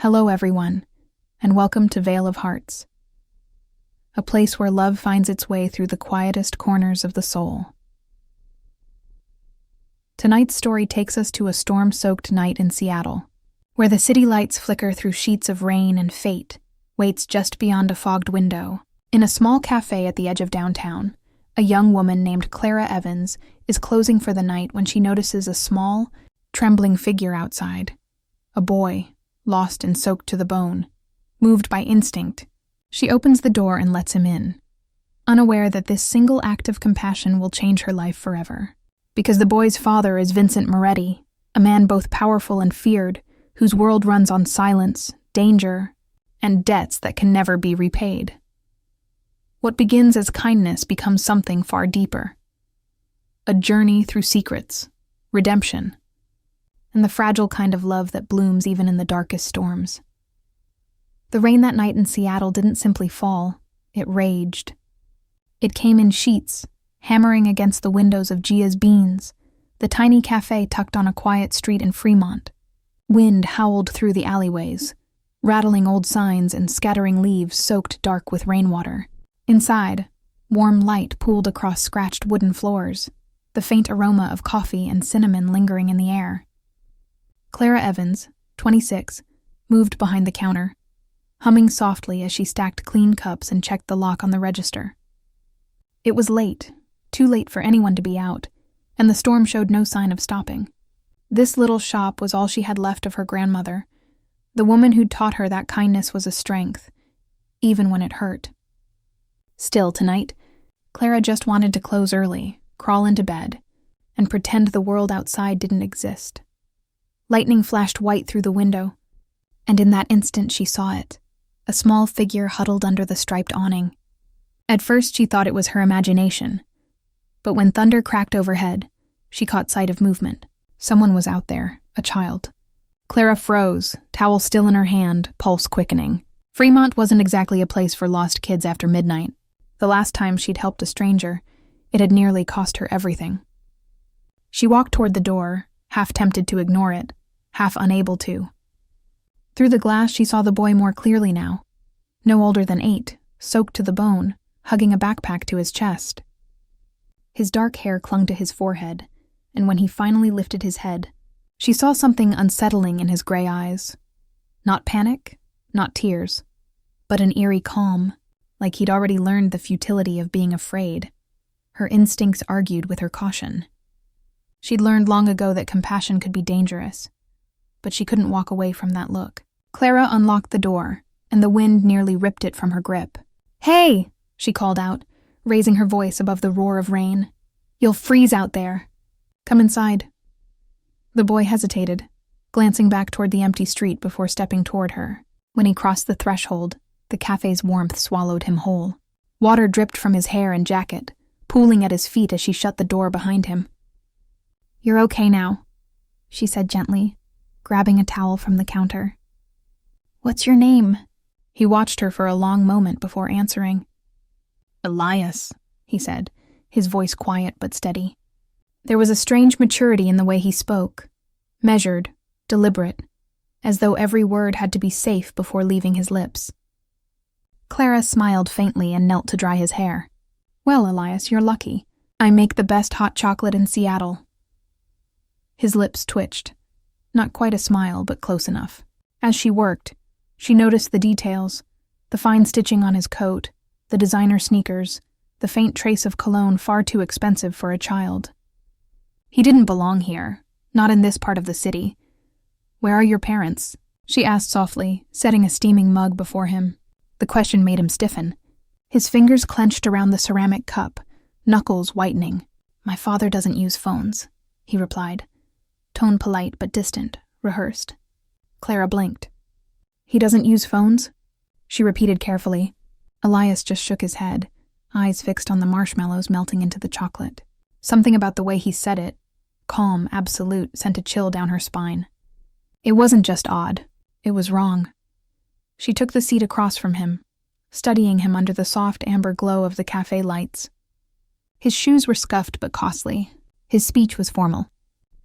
Hello, everyone, and welcome to Vale of Hearts, a place where love finds its way through the quietest corners of the soul. Tonight's story takes us to a storm-soaked night in Seattle, where the city lights flicker through sheets of rain and fate waits just beyond a fogged window. In a small café at the edge of downtown, a young woman named Clara Evans is closing for the night when she notices a small, trembling figure outside. A boy, lost and soaked to the bone. Moved by instinct, she opens the door and lets him in, unaware that this single act of compassion will change her life forever. Because the boy's father is Vincent Moretti, a man both powerful and feared, whose world runs on silence, danger, and debts that can never be repaid. What begins as kindness becomes something far deeper. A journey through secrets, redemption, and the fragile kind of love that blooms even in the darkest storms. The rain that night in Seattle didn't simply fall, it raged. It came in sheets, hammering against the windows of Gia's Beans, the tiny cafe tucked on a quiet street in Fremont. Wind howled through the alleyways, rattling old signs and scattering leaves soaked dark with rainwater. Inside, warm light pooled across scratched wooden floors, the faint aroma of coffee and cinnamon lingering in the air. Clara Evans, 26, moved behind the counter, humming softly as she stacked clean cups and checked the lock on the register. It was late, too late for anyone to be out, and the storm showed no sign of stopping. This little shop was all she had left of her grandmother, the woman who'd taught her that kindness was a strength, even when it hurt. Still, tonight, Clara just wanted to close early, crawl into bed, and pretend the world outside didn't exist. Lightning flashed white through the window, and in that instant she saw it, a small figure huddled under the striped awning. At first she thought it was her imagination, but when thunder cracked overhead, she caught sight of movement. Someone was out there, a child. Clara froze, towel still in her hand, pulse quickening. Fremont wasn't exactly a place for lost kids after midnight. The last time she'd helped a stranger, it had nearly cost her everything. She walked toward the door, half tempted to ignore it, half unable to. Through the glass, she saw the boy more clearly now. No older than 8, soaked to the bone, hugging a backpack to his chest. His dark hair clung to his forehead, and when he finally lifted his head, she saw something unsettling in his gray eyes. Not panic, not tears, but an eerie calm, like he'd already learned the futility of being afraid. Her instincts argued with her caution. She'd learned long ago that compassion could be dangerous, but she couldn't walk away from that look. Clara unlocked the door, and the wind nearly ripped it from her grip. "Hey!" she called out, raising her voice above the roar of rain. "You'll freeze out there. Come inside." The boy hesitated, glancing back toward the empty street before stepping toward her. When he crossed the threshold, the cafe's warmth swallowed him whole. Water dripped from his hair and jacket, pooling at his feet as she shut the door behind him. "You're okay now," she said gently, grabbing a towel from the counter. "What's your name?" He watched her for a long moment before answering. "Elias," he said, his voice quiet but steady. There was a strange maturity in the way he spoke, measured, deliberate, as though every word had to be safe before leaving his lips. Clara smiled faintly and knelt to dry his hair. "Well, Elias, you're lucky. I make the best hot chocolate in Seattle." His lips twitched. Not quite a smile, but close enough. As she worked, she noticed the details, the fine stitching on his coat, the designer sneakers, the faint trace of cologne far too expensive for a child. He didn't belong here, not in this part of the city. "Where are your parents?" she asked softly, setting a steaming mug before him. The question made him stiffen. His fingers clenched around the ceramic cup, knuckles whitening. "My father doesn't use phones," he replied, tone polite but distant, rehearsed. Clara blinked. "He doesn't use phones?" she repeated carefully. Elias just shook his head, eyes fixed on the marshmallows melting into the chocolate. Something about the way he said it, calm, absolute, sent a chill down her spine. It wasn't just odd, it was wrong. She took the seat across from him, studying him under the soft amber glow of the cafe lights. His shoes were scuffed but costly. His speech was formal,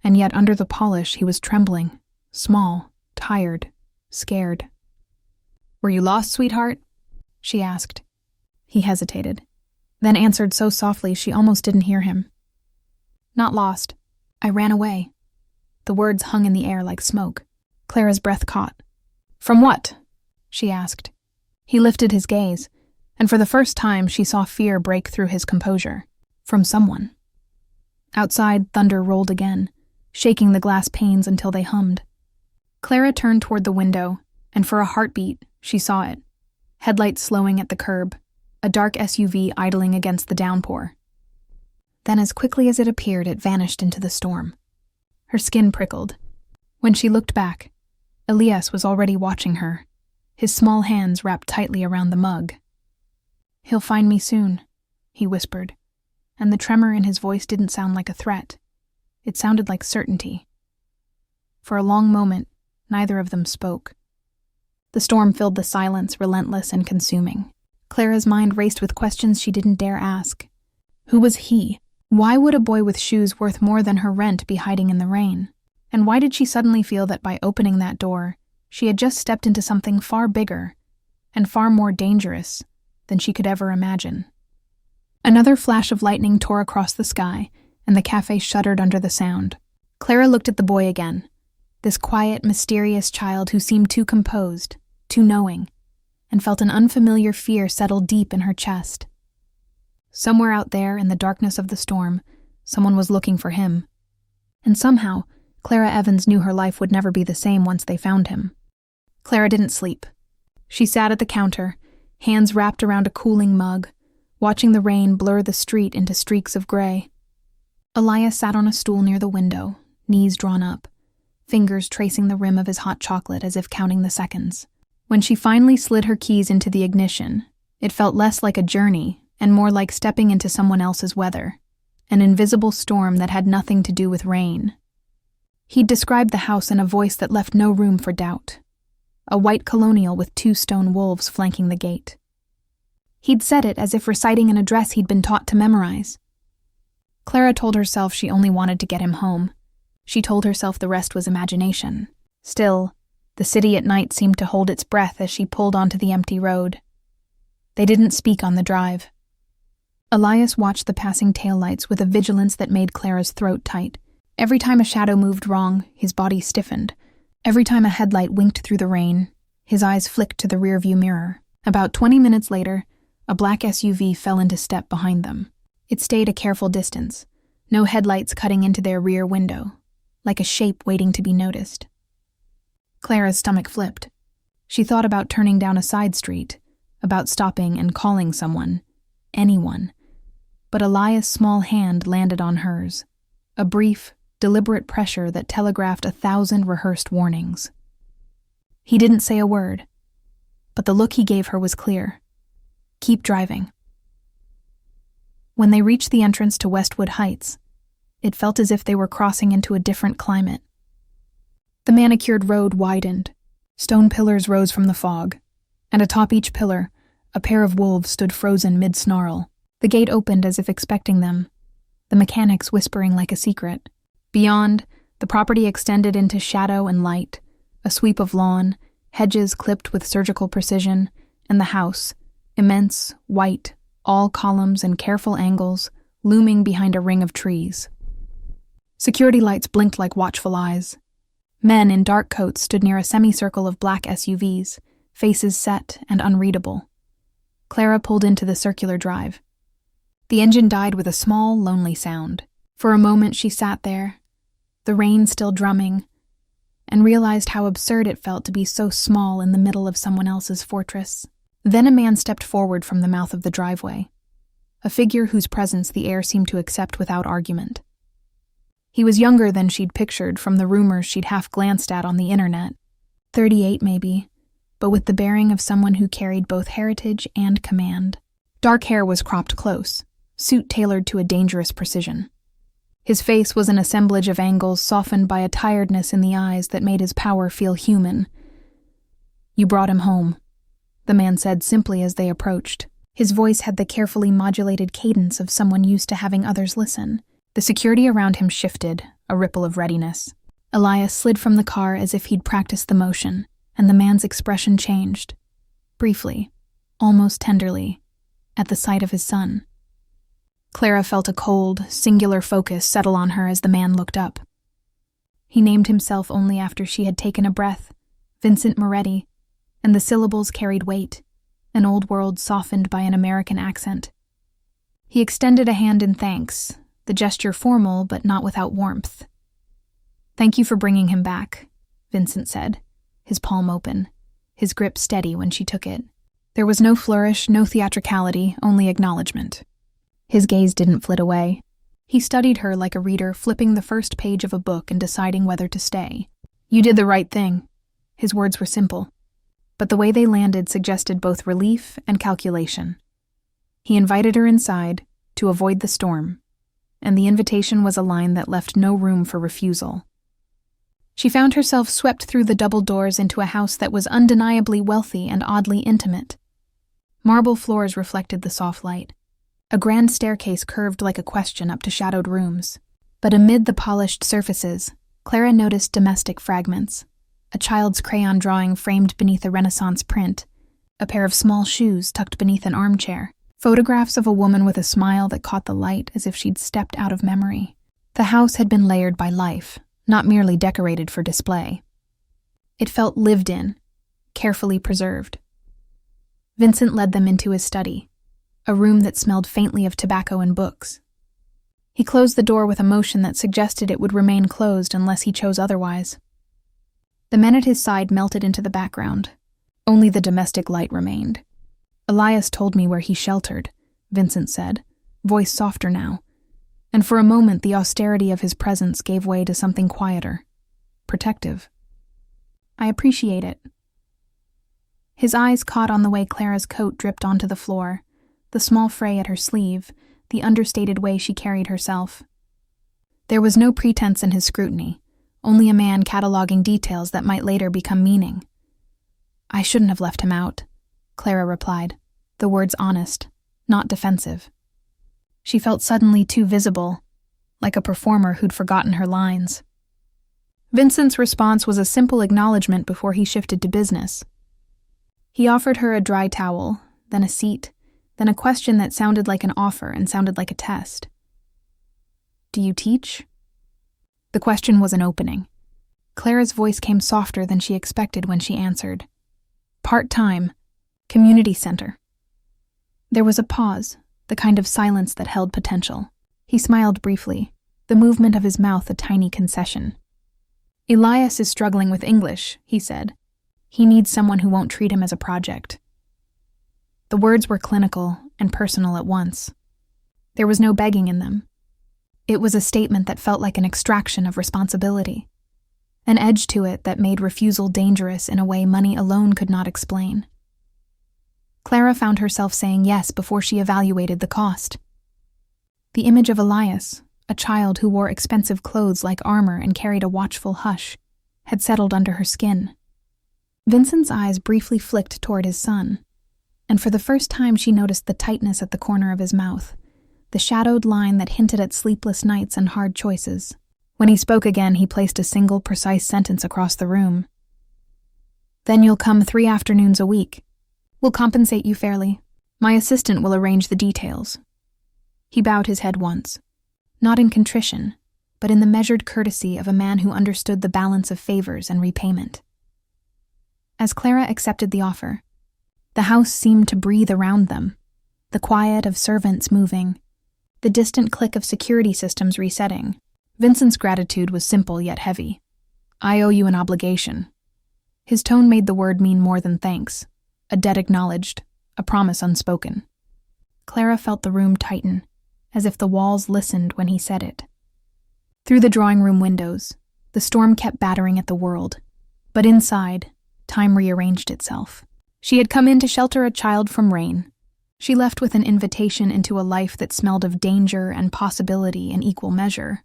and yet under the polish he was trembling, small, tired, scared. "Were you lost, sweetheart?" she asked. He hesitated, then answered so softly she almost didn't hear him. "Not lost. I ran away." The words hung in the air like smoke. Clara's breath caught. "From what?" she asked. He lifted his gaze, and for the first time she saw fear break through his composure. From someone. Outside, thunder rolled again, shaking the glass panes until they hummed. Clara turned toward the window, and for a heartbeat, she saw it. Headlights slowing at the curb, a dark SUV idling against the downpour. Then as quickly as it appeared, it vanished into the storm. Her skin prickled. When she looked back, Elias was already watching her, his small hands wrapped tightly around the mug. "He'll find me soon," he whispered, and the tremor in his voice didn't sound like a threat. It sounded like certainty. For a long moment, neither of them spoke. The storm filled the silence, relentless and consuming. Clara's mind raced with questions she didn't dare ask. Who was he? Why would a boy with shoes worth more than her rent be hiding in the rain? And why did she suddenly feel that by opening that door, she had just stepped into something far bigger and far more dangerous than she could ever imagine? Another flash of lightning tore across the sky, and the cafe shuddered under the sound. Clara looked at the boy again, this quiet, mysterious child who seemed too composed, too knowing, and felt an unfamiliar fear settle deep in her chest. Somewhere out there, in the darkness of the storm, someone was looking for him. And somehow, Clara Evans knew her life would never be the same once they found him. Clara didn't sleep. She sat at the counter, hands wrapped around a cooling mug, watching the rain blur the street into streaks of gray. Elias sat on a stool near the window, knees drawn up, fingers tracing the rim of his hot chocolate as if counting the seconds. When she finally slid her keys into the ignition, it felt less like a journey and more like stepping into someone else's weather, an invisible storm that had nothing to do with rain. He'd described the house in a voice that left no room for doubt. A white colonial with 2 stone wolves flanking the gate. He'd said it as if reciting an address he'd been taught to memorize. Clara told herself she only wanted to get him home. She told herself the rest was imagination. Still, the city at night seemed to hold its breath as she pulled onto the empty road. They didn't speak on the drive. Elias watched the passing taillights with a vigilance that made Clara's throat tight. Every time a shadow moved wrong, his body stiffened. Every time a headlight winked through the rain, his eyes flicked to the rearview mirror. About 20 minutes later, a black SUV fell into step behind them. It stayed a careful distance, no headlights cutting into their rear window, like a shape waiting to be noticed. Clara's stomach flipped. She thought about turning down a side street, about stopping and calling someone, anyone. But Elias' small hand landed on hers, a brief, deliberate pressure that telegraphed 1,000 rehearsed warnings. He didn't say a word, but the look he gave her was clear. Keep driving. When they reached the entrance to Westwood Heights, it felt as if they were crossing into a different climate. The manicured road widened, stone pillars rose from the fog, and atop each pillar, a pair of wolves stood frozen mid-snarl. The gate opened as if expecting them, the mechanics whispering like a secret. Beyond, the property extended into shadow and light, a sweep of lawn, hedges clipped with surgical precision, and the house, immense, white, all columns and careful angles, looming behind a ring of trees. Security lights blinked like watchful eyes. Men in dark coats stood near a semicircle of black SUVs, faces set and unreadable. Clara pulled into the circular drive. The engine died with a small, lonely sound. For a moment she sat there, the rain still drumming, and realized how absurd it felt to be so small in the middle of someone else's fortress. Then a man stepped forward from the mouth of the driveway, a figure whose presence the air seemed to accept without argument. He was younger than she'd pictured from the rumors she'd half glanced at on the internet, 38 maybe, but with the bearing of someone who carried both heritage and command. Dark hair was cropped close, suit tailored to a dangerous precision. His face was an assemblage of angles softened by a tiredness in the eyes that made his power feel human. "You brought him home," the man said simply as they approached. His voice had the carefully modulated cadence of someone used to having others listen. The security around him shifted, a ripple of readiness. Elias slid from the car as if he'd practiced the motion, and the man's expression changed, briefly, almost tenderly, at the sight of his son. Clara felt a cold, singular focus settle on her as the man looked up. He named himself only after she had taken a breath, Vincent Moretti, and the syllables carried weight, an old world softened by an American accent. He extended a hand in thanks, the gesture formal but not without warmth. "Thank you for bringing him back," Vincent said, his palm open, his grip steady when she took it. There was no flourish, no theatricality, only acknowledgement. His gaze didn't flit away. He studied her like a reader flipping the first page of a book and deciding whether to stay. "You did the right thing." His words were simple, but the way they landed suggested both relief and calculation. He invited her inside to avoid the storm, and the invitation was a line that left no room for refusal. She found herself swept through the double doors into a house that was undeniably wealthy and oddly intimate. Marble floors reflected the soft light. A grand staircase curved like a question up to shadowed rooms. But amid the polished surfaces, Clara noticed domestic fragments. A child's crayon drawing framed beneath a Renaissance print, a pair of small shoes tucked beneath an armchair, photographs of a woman with a smile that caught the light as if she'd stepped out of memory. The house had been layered by life, not merely decorated for display. It felt lived in, carefully preserved. Vincent led them into his study, a room that smelled faintly of tobacco and books. He closed the door with a motion that suggested it would remain closed unless he chose otherwise. The men at his side melted into the background. Only the domestic light remained. "Elias told me where he sheltered," Vincent said, voice softer now, and for a moment the austerity of his presence gave way to something quieter, protective. "I appreciate it." His eyes caught on the way Clara's coat dripped onto the floor, the small fray at her sleeve, the understated way she carried herself. There was no pretense in his scrutiny, only a man cataloging details that might later become meaning. "I shouldn't have left him out," Clara replied, the words honest, not defensive. She felt suddenly too visible, like a performer who'd forgotten her lines. Vincent's response was a simple acknowledgement before he shifted to business. He offered her a dry towel, then a seat, then a question that sounded like an offer and sounded like a test. "Do you teach?" The question was an opening. Clara's voice came softer than she expected when she answered. "Part-time, community center." There was a pause, the kind of silence that held potential. He smiled briefly, the movement of his mouth a tiny concession. "Elias is struggling with English," he said. "He needs someone who won't treat him as a project." The words were clinical and personal at once. There was no begging in them. It was a statement that felt like an extraction of responsibility, an edge to it that made refusal dangerous in a way money alone could not explain. Clara found herself saying yes before she evaluated the cost. The image of Elias, a child who wore expensive clothes like armor and carried a watchful hush, had settled under her skin. Vincent's eyes briefly flicked toward his son, and for the first time she noticed the tightness at the corner of his mouth, the shadowed line that hinted at sleepless nights and hard choices. When he spoke again, he placed a single, precise sentence across the room. "Then you'll come 3 afternoons a week. We'll compensate you fairly. My assistant will arrange the details." He bowed his head once, not in contrition, but in the measured courtesy of a man who understood the balance of favors and repayment. As Clara accepted the offer, the house seemed to breathe around them, the quiet of servants moving, the distant click of security systems resetting. Vincent's gratitude was simple yet heavy. "I owe you an obligation." His tone made the word mean more than thanks, a debt acknowledged, a promise unspoken. Clara felt the room tighten, as if the walls listened when he said it. Through the drawing room windows, the storm kept battering at the world, but inside, time rearranged itself. She had come in to shelter a child from rain. She left with an invitation into a life that smelled of danger and possibility in equal measure.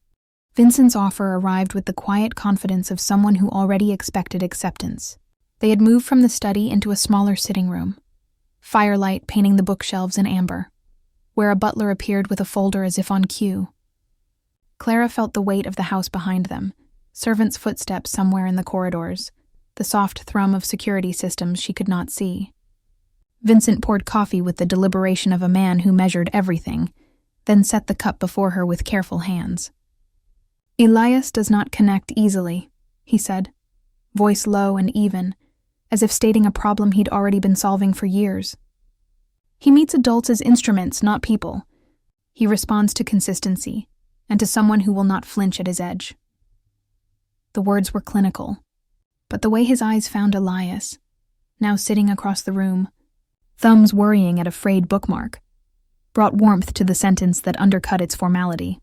Vincent's offer arrived with the quiet confidence of someone who already expected acceptance. They had moved from the study into a smaller sitting room, firelight painting the bookshelves in amber, where a butler appeared with a folder as if on cue. Clara felt the weight of the house behind them, servants' footsteps somewhere in the corridors, the soft thrum of security systems she could not see. Vincent poured coffee with the deliberation of a man who measured everything, then set the cup before her with careful hands. "Elias does not connect easily," he said, voice low and even, as if stating a problem he'd already been solving for years. "He meets adults as instruments, not people. He responds to consistency, and to someone who will not flinch at his edge." The words were clinical, but the way his eyes found Elias, now sitting across the room, thumbs worrying at a frayed bookmark, brought warmth to the sentence that undercut its formality.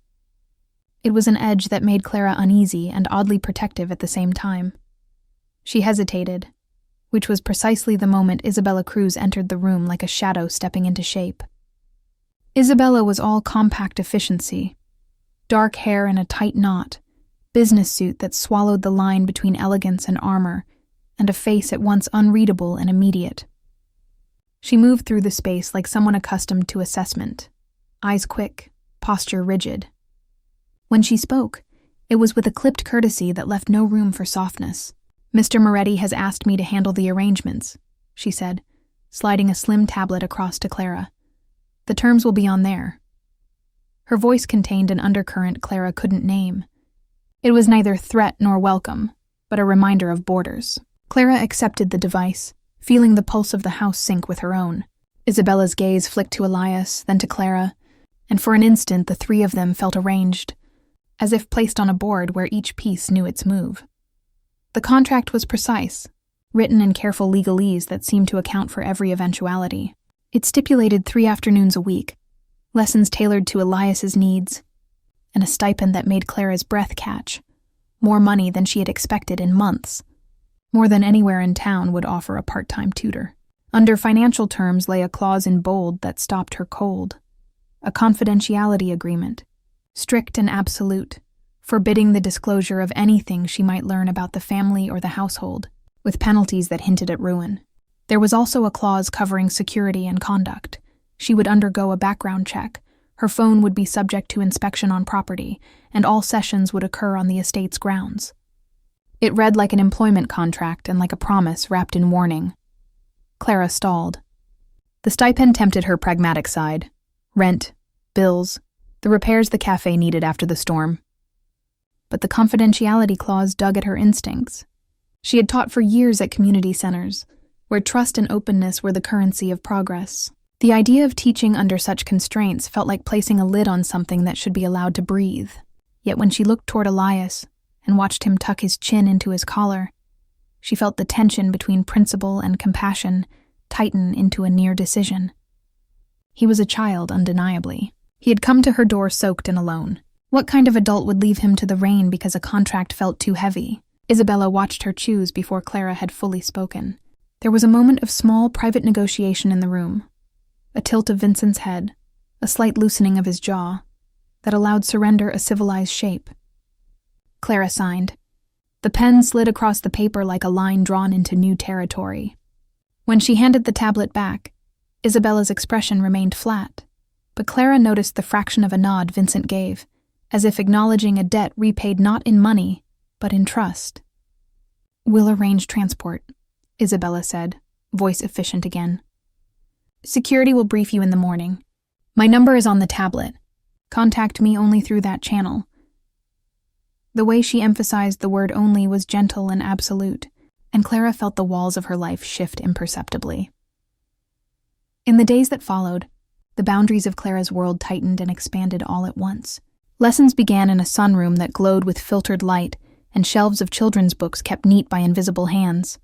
It was an edge that made Clara uneasy and oddly protective at the same time. She hesitated, which was precisely the moment Isabella Cruz entered the room like a shadow stepping into shape. Isabella was all compact efficiency, dark hair in a tight knot, business suit that swallowed the line between elegance and armor, and a face at once unreadable and immediate. She moved through the space like someone accustomed to assessment, eyes quick, posture rigid. When she spoke, it was with a clipped courtesy that left no room for softness. "Mr. Moretti has asked me to handle the arrangements," she said, sliding a slim tablet across to Clara. "The terms will be on there." Her voice contained an undercurrent Clara couldn't name. It was neither threat nor welcome, but a reminder of borders. Clara accepted the device, feeling the pulse of the house sink with her own. Isabella's gaze flicked to Elias, then to Clara, and for an instant the three of them felt arranged, as if placed on a board where each piece knew its move. The contract was precise, written in careful legalese that seemed to account for every eventuality. It stipulated 3 afternoons a week, lessons tailored to Elias's needs, and a stipend that made Clara's breath catch, more money than she had expected in months, more than anywhere in town would offer a part-time tutor. Under financial terms lay a clause in bold that stopped her cold, a confidentiality agreement, strict and absolute, forbidding the disclosure of anything she might learn about the family or the household, with penalties that hinted at ruin. There was also a clause covering security and conduct. She would undergo a background check, her phone would be subject to inspection on property, and all sessions would occur on the estate's grounds. It read like an employment contract and like a promise wrapped in warning. Clara stalled. The stipend tempted her pragmatic side. Rent, bills, the repairs the café needed after the storm. But the confidentiality clause dug at her instincts. She had taught for years at community centers, where trust and openness were the currency of progress. The idea of teaching under such constraints felt like placing a lid on something that should be allowed to breathe. Yet when she looked toward Elias and watched him tuck his chin into his collar, she felt the tension between principle and compassion tighten into a near decision. He was a child, undeniably. He had come to her door soaked and alone. What kind of adult would leave him to the rain because a contract felt too heavy? Isabella watched her choose before Clara had fully spoken. There was a moment of small, private negotiation in the room. A tilt of Vincent's head, a slight loosening of his jaw, that allowed surrender a civilized shape. Clara signed. The pen slid across the paper like a line drawn into new territory. When she handed the tablet back, Isabella's expression remained flat, but Clara noticed the fraction of a nod Vincent gave, as if acknowledging a debt repaid not in money, but in trust. "We'll arrange transport," Isabella said, voice efficient again. "Security will brief you in the morning. My number is on the tablet. Contact me only through that channel." The way she emphasized the word only was gentle and absolute, and Clara felt the walls of her life shift imperceptibly. In the days that followed, the boundaries of Clara's world tightened and expanded all at once. Lessons began in a sunroom that glowed with filtered light, and shelves of children's books kept neat by invisible hands.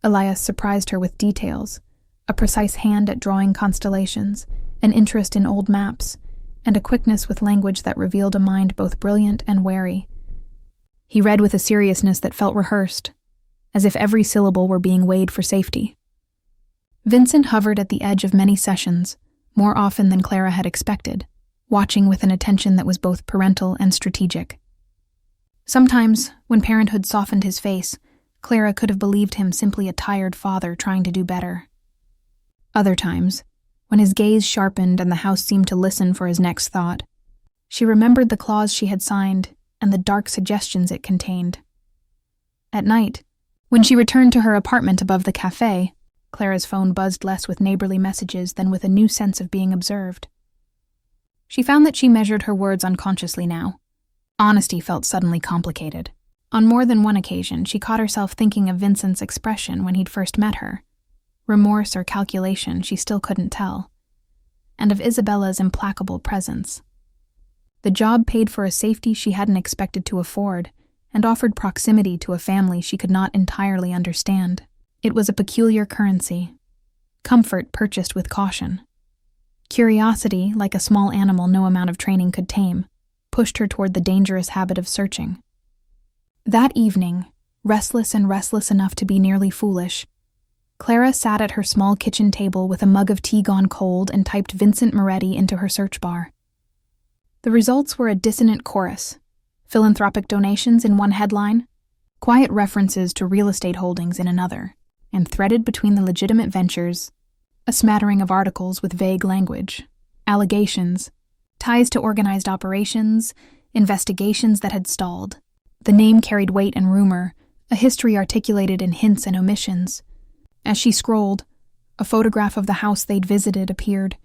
Elias surprised her with details, a precise hand at drawing constellations, an interest in old maps, and a quickness with language that revealed a mind both brilliant and wary. He read with a seriousness that felt rehearsed, as if every syllable were being weighed for safety. Vincent hovered at the edge of many sessions, more often than Clara had expected, watching with an attention that was both parental and strategic. Sometimes, when parenthood softened his face, Clara could have believed him simply a tired father trying to do better. Other times, when his gaze sharpened and the house seemed to listen for his next thought, she remembered the clause she had signed and the dark suggestions it contained. At night, When she returned to her apartment above the café, Clara's phone buzzed less with neighborly messages than with a new sense of being observed. She found that she measured her words unconsciously now. Honesty felt suddenly complicated. On more than one occasion, she caught herself thinking of Vincent's expression when he'd first met her. Remorse or calculation, she still couldn't tell. And of Isabella's implacable presence. The job paid for a safety she hadn't expected to afford, and offered proximity to a family she could not entirely understand. It was a peculiar currency. Comfort purchased with caution. Curiosity, like a small animal no amount of training could tame, pushed her toward the dangerous habit of searching. That evening, restless enough to be nearly foolish, Clara sat at her small kitchen table with a mug of tea gone cold and typed Vincent Moretti into her search bar. The results were a dissonant chorus. Philanthropic donations in one headline, quiet references to real estate holdings in another, and threaded between the legitimate ventures, a smattering of articles with vague language, allegations, ties to organized operations, investigations that had stalled. The name carried weight and rumor, a history articulated in hints and omissions. As she scrolled, a photograph of the house they'd visited appeared,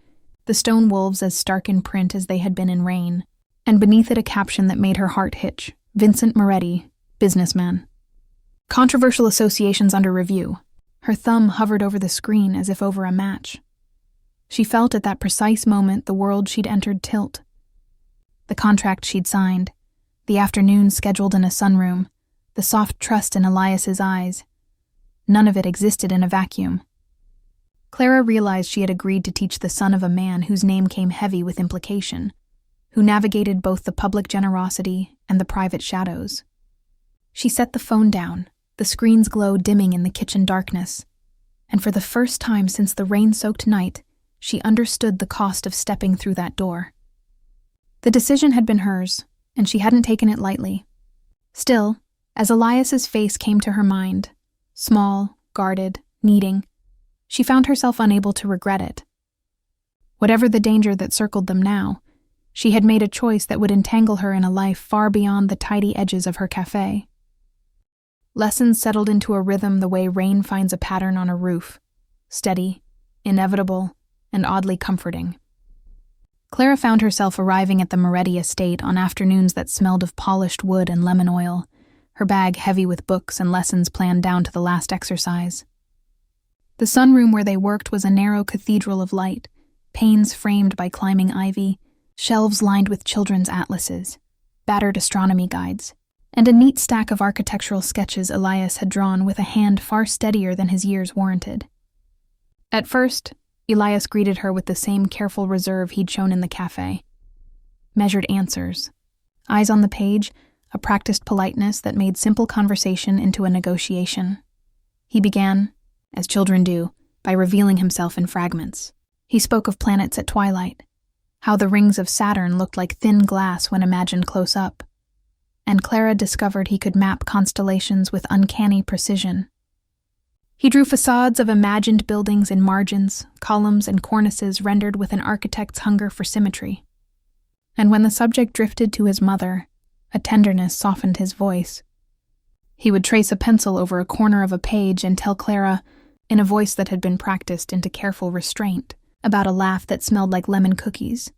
the stone wolves as stark in print as they had been in rain, and beneath it a caption that made her heart hitch: Vincent Moretti, businessman. Controversial associations under review. Her thumb hovered over the screen as if over a match. She felt at that precise moment the world she'd entered tilt. The contract she'd signed, the afternoon scheduled in a sunroom, the soft trust in Elias's eyes. None of it existed in a vacuum. Clara realized she had agreed to teach the son of a man whose name came heavy with implication, who navigated both the public generosity and the private shadows. She set the phone down, the screen's glow dimming in the kitchen darkness, and for the first time since the rain-soaked night, she understood the cost of stepping through that door. The decision had been hers, and she hadn't taken it lightly. Still, as Elias's face came to her mind, small, guarded, needing, she found herself unable to regret it. Whatever the danger that circled them now, she had made a choice that would entangle her in a life far beyond the tidy edges of her café. Lessons settled into a rhythm the way rain finds a pattern on a roof, steady, inevitable, and oddly comforting. Clara found herself arriving at the Moretti estate on afternoons that smelled of polished wood and lemon oil, her bag heavy with books and lessons planned down to the last exercise. The sunroom where they worked was a narrow cathedral of light, panes framed by climbing ivy, shelves lined with children's atlases, battered astronomy guides, and a neat stack of architectural sketches Elias had drawn with a hand far steadier than his years warranted. At first, Elias greeted her with the same careful reserve he'd shown in the café. Measured answers. Eyes on the page, a practiced politeness that made simple conversation into a negotiation. He began, as children do, by revealing himself in fragments. He spoke of planets at twilight, how the rings of Saturn looked like thin glass when imagined close up, and Clara discovered he could map constellations with uncanny precision. He drew facades of imagined buildings in margins, columns, and cornices rendered with an architect's hunger for symmetry. And when the subject drifted to his mother, a tenderness softened his voice. He would trace a pencil over a corner of a page and tell Clara, in a voice that had been practiced into careful restraint, about a laugh that smelled like lemon cookies,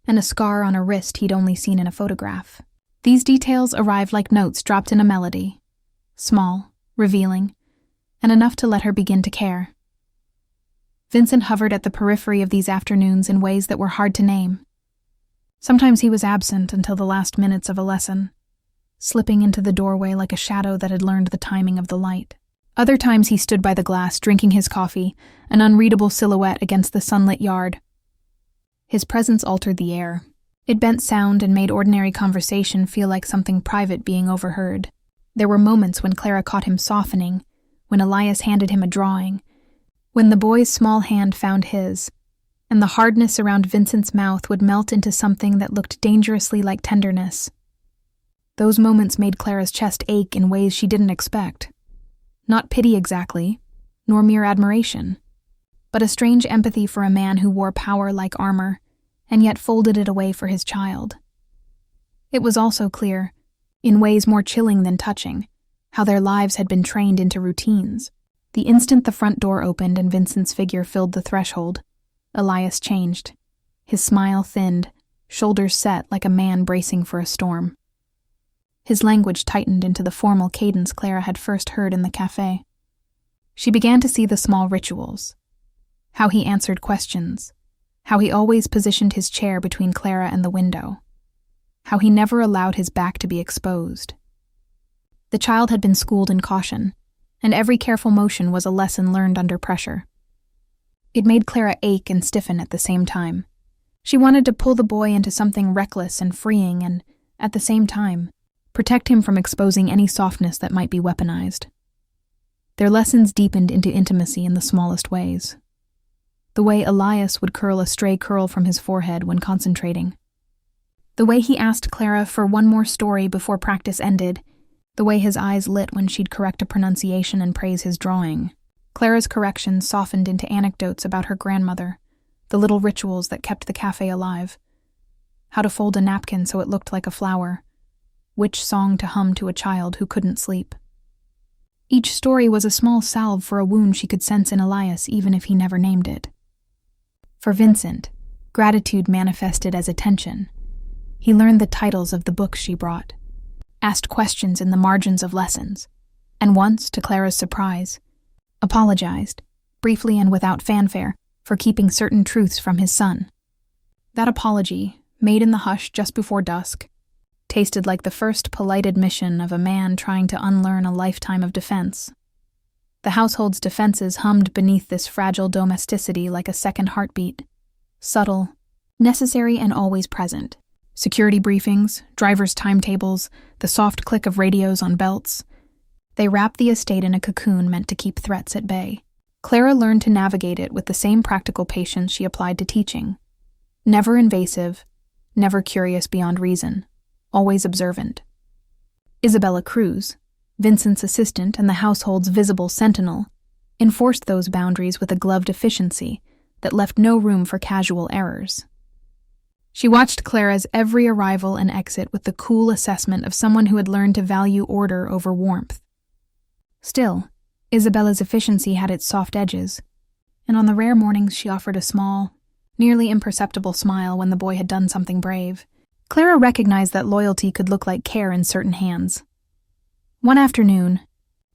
and a scar on a wrist he'd only seen in a photograph. These details arrived like notes dropped in a melody, small, revealing, and enough to let her begin to care. Vincent hovered at the periphery of these afternoons in ways that were hard to name. Sometimes he was absent until the last minutes of a lesson, slipping into the doorway like a shadow that had learned the timing of the light. Other times he stood by the glass, drinking his coffee, an unreadable silhouette against the sunlit yard. His presence altered the air. It bent sound and made ordinary conversation feel like something private being overheard. There were moments when Clara caught him softening, when Elias handed him a drawing, when the boy's small hand found his, and the hardness around Vincent's mouth would melt into something that looked dangerously like tenderness. Those moments made Clara's chest ache in ways she didn't expect. Not pity exactly, nor mere admiration, but a strange empathy for a man who wore power like armor, and yet folded it away for his child. It was also clear, in ways more chilling than touching, how their lives had been trained into routines. The instant the front door opened and Vincent's figure filled the threshold, Elias changed. His smile thinned, shoulders set like a man bracing for a storm. His language tightened into the formal cadence Clara had first heard in the café. She began to see the small rituals. How he answered questions. How he always positioned his chair between Clara and the window. How he never allowed his back to be exposed. The child had been schooled in caution, and every careful motion was a lesson learned under pressure. It made Clara ache and stiffen at the same time. She wanted to pull the boy into something reckless and freeing and, at the same time, protect him from exposing any softness that might be weaponized. Their lessons deepened into intimacy in the smallest ways. The way Elias would curl a stray curl from his forehead when concentrating. The way he asked Clara for one more story before practice ended. The way his eyes lit when she'd correct a pronunciation and praise his drawing. Clara's corrections softened into anecdotes about her grandmother, the little rituals that kept the cafe alive. How to fold a napkin so it looked like a flower. Which song to hum to a child who couldn't sleep. Each story was a small salve for a wound she could sense in Elias even if he never named it. For Vincent, gratitude manifested as attention. He learned the titles of the books she brought, asked questions in the margins of lessons, and once, to Clara's surprise, apologized, briefly and without fanfare, for keeping certain truths from his son. That apology, made in the hush just before dusk, tasted like the first polite admission of a man trying to unlearn a lifetime of defense. The household's defenses hummed beneath this fragile domesticity like a second heartbeat, subtle, necessary and always present. Security briefings, driver's timetables, the soft click of radios on belts. They wrapped the estate in a cocoon meant to keep threats at bay. Clara learned to navigate it with the same practical patience she applied to teaching. Never invasive, never curious beyond reason, always observant. Isabella Cruz, Vincent's assistant and the household's visible sentinel, enforced those boundaries with a gloved efficiency that left no room for casual errors. She watched Clara's every arrival and exit with the cool assessment of someone who had learned to value order over warmth. Still, Isabella's efficiency had its soft edges, and on the rare mornings she offered a small, nearly imperceptible smile when the boy had done something brave. Clara recognized that loyalty could look like care in certain hands. One afternoon,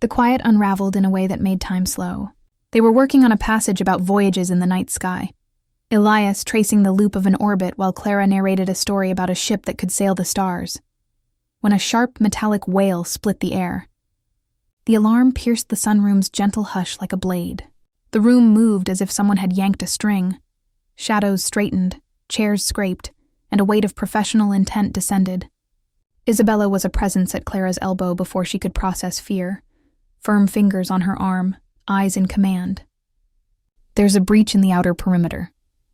the quiet unraveled in a way that made time slow. They were working on a passage about voyages in the night sky. Elias tracing the loop of an orbit while Clara narrated a story about a ship that could sail the stars. When a sharp metallic wail split the air. The alarm pierced the sunroom's gentle hush like a blade. The room moved as if someone had yanked a string. Shadows straightened, chairs scraped, and a weight of professional intent descended. Isabella was a presence at Clara's elbow before she could process fear. Firm fingers on her arm, eyes in command. "There's a breach in the outer perimeter,"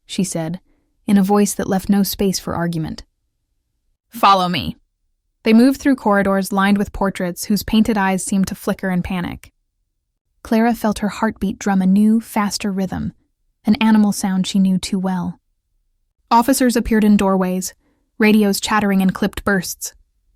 she said, in a voice that left no space for argument. "Follow me." They moved through corridors lined with portraits whose painted eyes seemed to flicker in panic. Clara felt her heartbeat drum a new, faster rhythm, an animal sound she knew too well. Officers appeared in doorways, radios chattering in clipped bursts.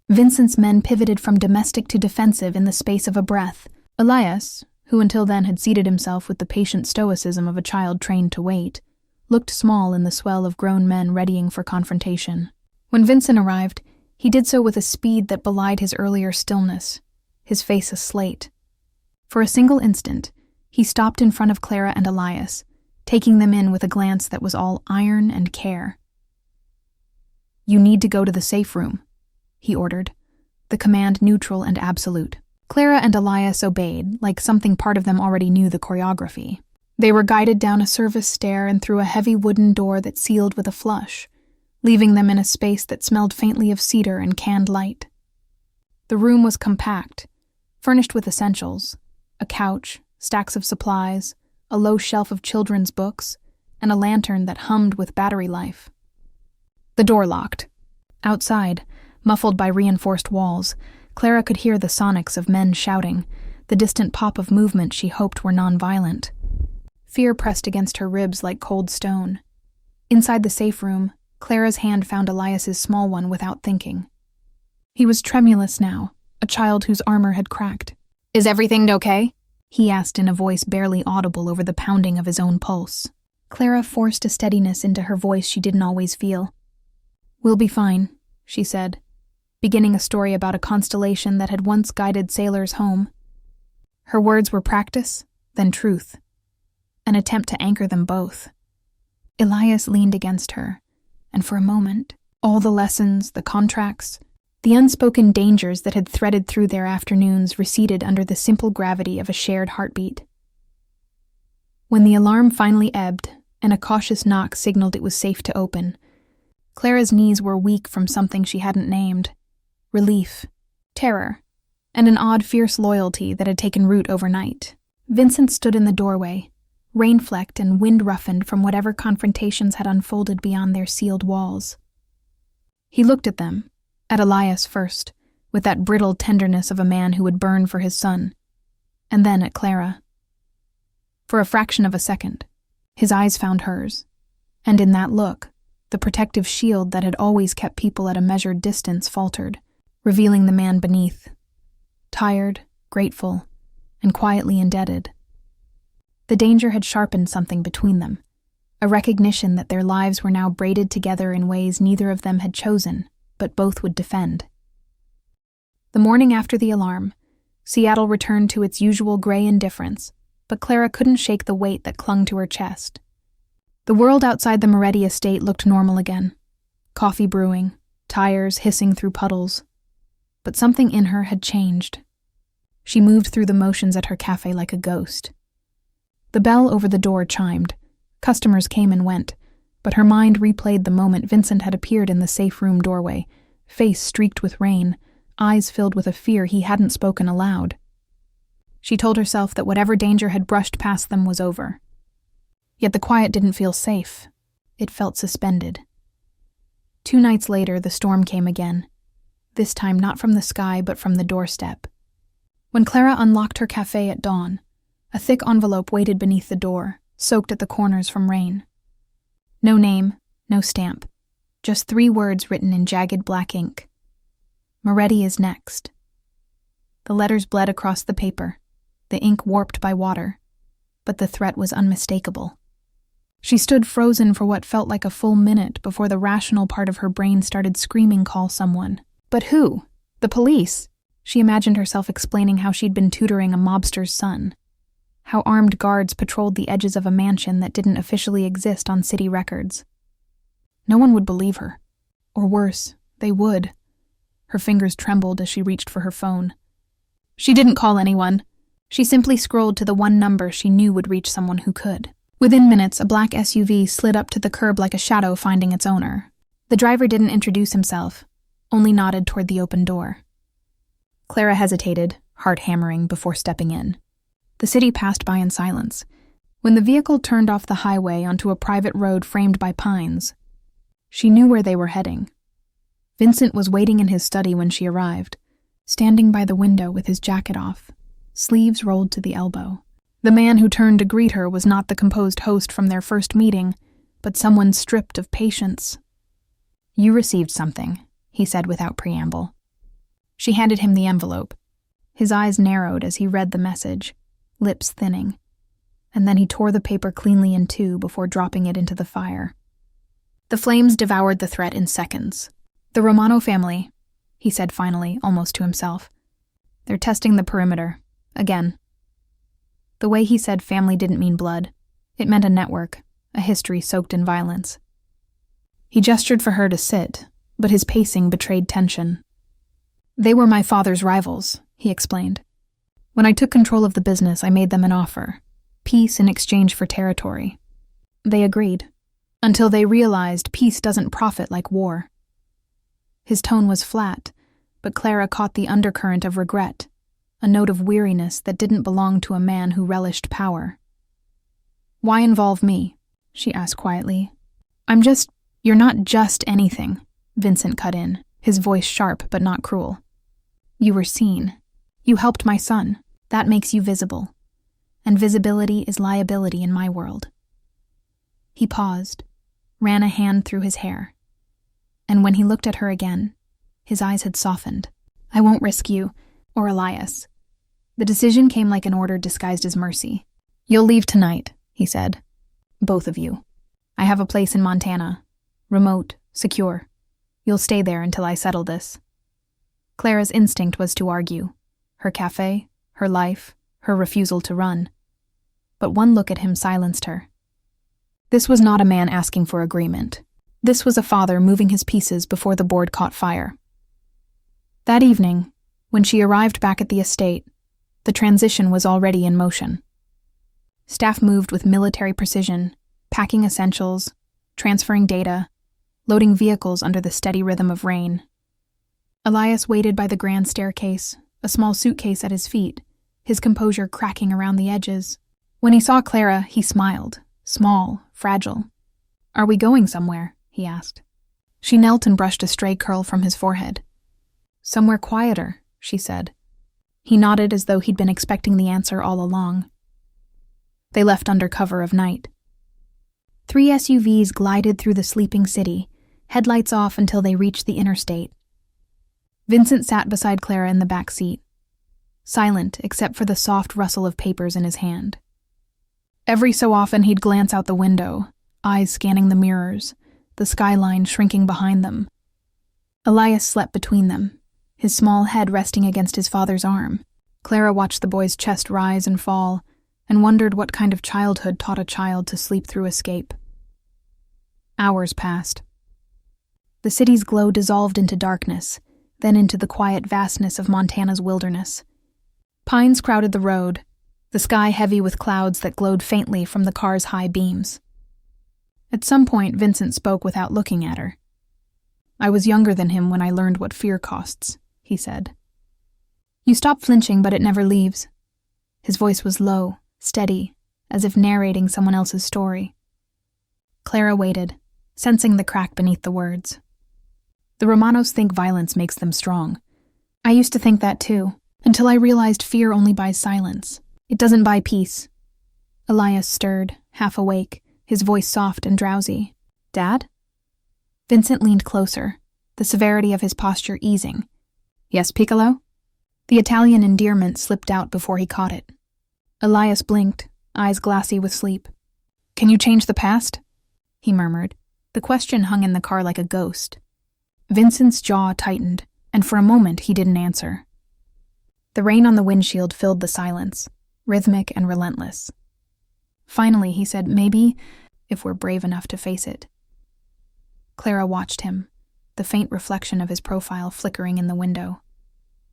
Vincent's men pivoted from domestic to defensive in the space of a breath. Elias, who until then had seated himself with the patient stoicism of a child trained to wait, looked small in the swell of grown men readying for confrontation. When Vincent arrived, he did so with a speed that belied his earlier stillness, his face a slate. For a single instant, he stopped in front of Clara and Elias, taking them in with a glance that was all iron and care. "You need to go to the safe room," he ordered, the command neutral and absolute. Clara and Elias obeyed, like something part of them already knew the choreography. They were guided down a service stair and through a heavy wooden door that sealed with a flush, leaving them in a space that smelled faintly of cedar and canned light. The room was compact, furnished with essentials, a couch, stacks of supplies, a low shelf of children's books, and a lantern that hummed with battery life. The door locked. Outside, muffled by reinforced walls, Clara could hear the sonics of men shouting, the distant pop of movement she hoped were nonviolent. Fear pressed against her ribs like cold stone. Inside the safe room, Clara's hand found Elias's small one without thinking. He was tremulous now, a child whose armor had cracked. Is everything okay? He asked in a voice barely audible over the pounding of his own pulse. Clara forced a steadiness into her voice she didn't always feel. We'll be fine, she said, beginning a story about a constellation that had once guided sailors home. Her words were practice, then truth, an attempt to anchor them both. Elias leaned against her, and for a moment, all the lessons, the contracts, the unspoken dangers that had threaded through their afternoons receded under the simple gravity of a shared heartbeat. When the alarm finally ebbed, and a cautious knock signaled it was safe to open, Clara's knees were weak from something she hadn't named: relief, terror, and an odd fierce loyalty that had taken root overnight. Vincent stood in the doorway, rain-flecked and wind-roughened from whatever confrontations had unfolded beyond their sealed walls. He looked at them, at Elias first, with that brittle tenderness of a man who would burn for his son, and then at Clara. For a fraction of a second, his eyes found hers, and in that look, the protective shield that had always kept people at a measured distance faltered, revealing the man beneath, tired, grateful, and quietly indebted. The danger had sharpened something between them, a recognition that their lives were now braided together in ways neither of them had chosen, but both would defend. The morning after the alarm, Seattle returned to its usual gray indifference, but Clara couldn't shake the weight that clung to her chest. The world outside the Moretti estate looked normal again. Coffee brewing, tires hissing through puddles. But something in her had changed. She moved through the motions at her café like a ghost. The bell over the door chimed. Customers came and went, but her mind replayed the moment Vincent had appeared in the safe room doorway, face streaked with rain, eyes filled with a fear he hadn't spoken aloud. She told herself that whatever danger had brushed past them was over. Yet the quiet didn't feel safe. It felt suspended. 2 nights later, the storm came again, this time not from the sky but from the doorstep. When Clara unlocked her café at dawn, a thick envelope waited beneath the door, soaked at the corners from rain. No name, no stamp, just 3 words written in jagged black ink. Moretti is next. The letters bled across the paper, the ink warped by water, but the threat was unmistakable. She stood frozen for what felt like a full minute before the rational part of her brain started screaming, "Call someone." But who? The police? She imagined herself explaining how she'd been tutoring a mobster's son, how armed guards patrolled the edges of a mansion that didn't officially exist on city records. No one would believe her. Or worse, they would. Her fingers trembled as she reached for her phone. She didn't call anyone. She simply scrolled to the one number she knew would reach someone who could. Within minutes, a black SUV slid up to the curb like a shadow finding its owner. The driver didn't introduce himself, only nodded toward the open door. Clara hesitated, heart hammering, before stepping in. The city passed by in silence. When the vehicle turned off the highway onto a private road framed by pines, she knew where they were heading. Vincent was waiting in his study when she arrived, standing by the window with his jacket off, sleeves rolled to the elbow. The man who turned to greet her was not the composed host from their first meeting, but someone stripped of patience. "You received something," he said without preamble. She handed him the envelope. His eyes narrowed as he read the message, lips thinning, and then he tore the paper cleanly in 2 before dropping it into the fire. The flames devoured the threat in seconds. "The Romano family," he said finally, almost to himself. "They're testing the perimeter. Again." The way he said family didn't mean blood. It meant a network, a history soaked in violence. He gestured for her to sit, but his pacing betrayed tension. "They were my father's rivals," he explained. "When I took control of the business, I made them an offer. Peace in exchange for territory. They agreed, until they realized peace doesn't profit like war." His tone was flat, but Clara caught the undercurrent of regret, a note of weariness that didn't belong to a man who relished power. "Why involve me?" she asked quietly. You're not just anything," Vincent cut in, his voice sharp but not cruel. "You were seen. You helped my son. That makes you visible. And visibility is liability in my world." He paused, ran a hand through his hair. And when he looked at her again, his eyes had softened. "I won't risk you, or Elias. The decision came like an order disguised as mercy. "You'll leave tonight," he said. "Both of you. I have a place in Montana. Remote, secure. You'll stay there until I settle this." Clara's instinct was to argue. Her café, her life, her refusal to run. But one look at him silenced her. This was not a man asking for agreement. This was a father moving his pieces before the board caught fire. That evening, when she arrived back at the estate, the transition was already in motion. Staff moved with military precision, packing essentials, transferring data, loading vehicles under the steady rhythm of rain. Elias waited by the grand staircase, a small suitcase at his feet, his composure cracking around the edges. When he saw Clara, he smiled, small, fragile. "Are we going somewhere?" he asked. She knelt and brushed a stray curl from his forehead. "Somewhere quieter," she said. He nodded as though he'd been expecting the answer all along. They left under cover of night. 3 SUVs glided through the sleeping city, headlights off until they reached the interstate. Vincent sat beside Clara in the back seat, silent except for the soft rustle of papers in his hand. Every so often he'd glance out the window, eyes scanning the mirrors, the skyline shrinking behind them. Elias slept between them, his small head resting against his father's arm. Clara watched the boy's chest rise and fall, and wondered what kind of childhood taught a child to sleep through escape. Hours passed. The city's glow dissolved into darkness, then into the quiet vastness of Montana's wilderness. Pines crowded the road, the sky heavy with clouds that glowed faintly from the car's high beams. At some point, Vincent spoke without looking at her. "I was younger than him when I learned what fear costs," he said. "You stop flinching, but it never leaves." His voice was low, steady, as if narrating someone else's story. Clara waited, sensing the crack beneath the words. "The Romanos think violence makes them strong. I used to think that too, until I realized fear only buys silence. It doesn't buy peace." Elias stirred, half awake, his voice soft and drowsy. "Dad?" Vincent leaned closer, the severity of his posture easing. "Yes, Piccolo?" The Italian endearment slipped out before he caught it. Elias blinked, eyes glassy with sleep. "Can you change the past?" he murmured. The question hung in the car like a ghost. Vincent's jaw tightened, and for a moment he didn't answer. The rain on the windshield filled the silence, rhythmic and relentless. Finally, he said, "Maybe, if we're brave enough to face it." Clara watched him, the faint reflection of his profile flickering in the window.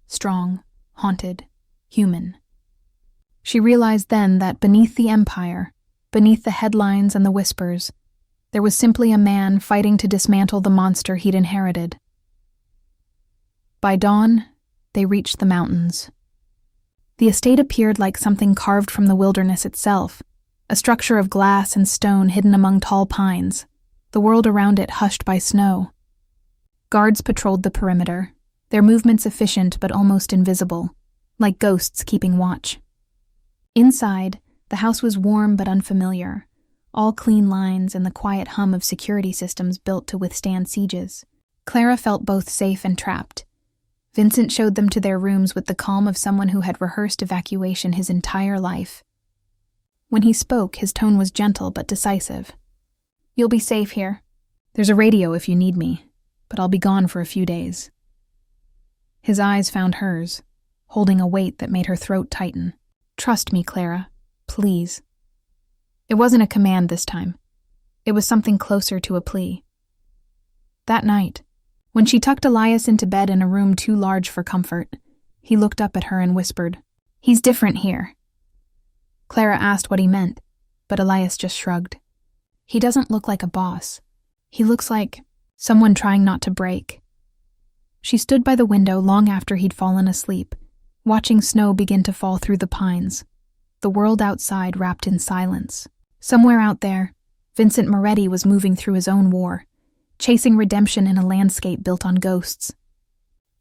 Strong, haunted, human. She realized then that beneath the empire, beneath the headlines and the whispers, there was simply a man fighting to dismantle the monster he'd inherited. By dawn, they reached the mountains. The estate appeared like something carved from the wilderness itself, a structure of glass and stone hidden among tall pines, the world around it hushed by snow. Guards patrolled the perimeter, their movements efficient but almost invisible, like ghosts keeping watch. Inside, the house was warm but unfamiliar, all clean lines and the quiet hum of security systems built to withstand sieges. Clara felt both safe and trapped. Vincent showed them to their rooms with the calm of someone who had rehearsed evacuation his entire life. When he spoke, his tone was gentle but decisive. "You'll be safe here. There's a radio if you need me, but I'll be gone for a few days." His eyes found hers, holding a weight that made her throat tighten. "Trust me, Clara, please." It wasn't a command this time. It was something closer to a plea. That night, when she tucked Elias into bed in a room too large for comfort, he looked up at her and whispered, "He's different here." Clara asked what he meant, but Elias just shrugged. "He doesn't look like a boss. He looks like someone trying not to break." She stood by the window long after he'd fallen asleep, watching snow begin to fall through the pines, the world outside wrapped in silence. Somewhere out there, Vincent Moretti was moving through his own war, chasing redemption in a landscape built on ghosts.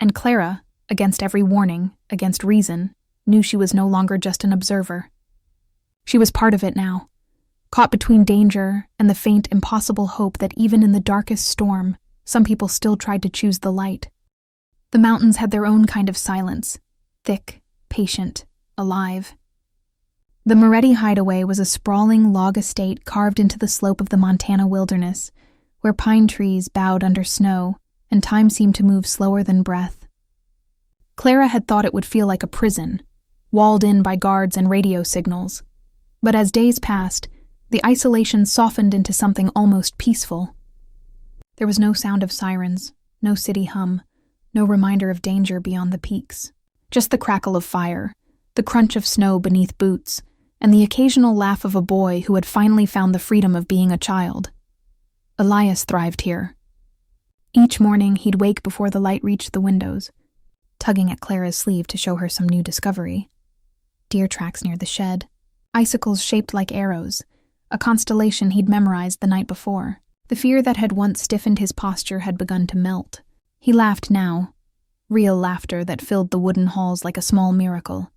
And Clara, against every warning, against reason, knew she was no longer just an observer. She was part of it now, caught between danger and the faint, impossible hope that even in the darkest storm, some people still tried to choose the light. The mountains had their own kind of silence, thick, patient, alive. The Moretti hideaway was a sprawling log estate carved into the slope of the Montana wilderness, where pine trees bowed under snow and time seemed to move slower than breath. Clara had thought it would feel like a prison, walled in by guards and radio signals. But as days passed, the isolation softened into something almost peaceful. There was no sound of sirens, no city hum, no reminder of danger beyond the peaks. Just the crackle of fire, the crunch of snow beneath boots, and the occasional laugh of a boy who had finally found the freedom of being a child. Elias thrived here. Each morning he'd wake before the light reached the windows, tugging at Clara's sleeve to show her some new discovery. Deer tracks near the shed, icicles shaped like arrows, a constellation he'd memorized the night before. The fear that had once stiffened his posture had begun to melt. He laughed now, real laughter that filled the wooden halls like a small miracle.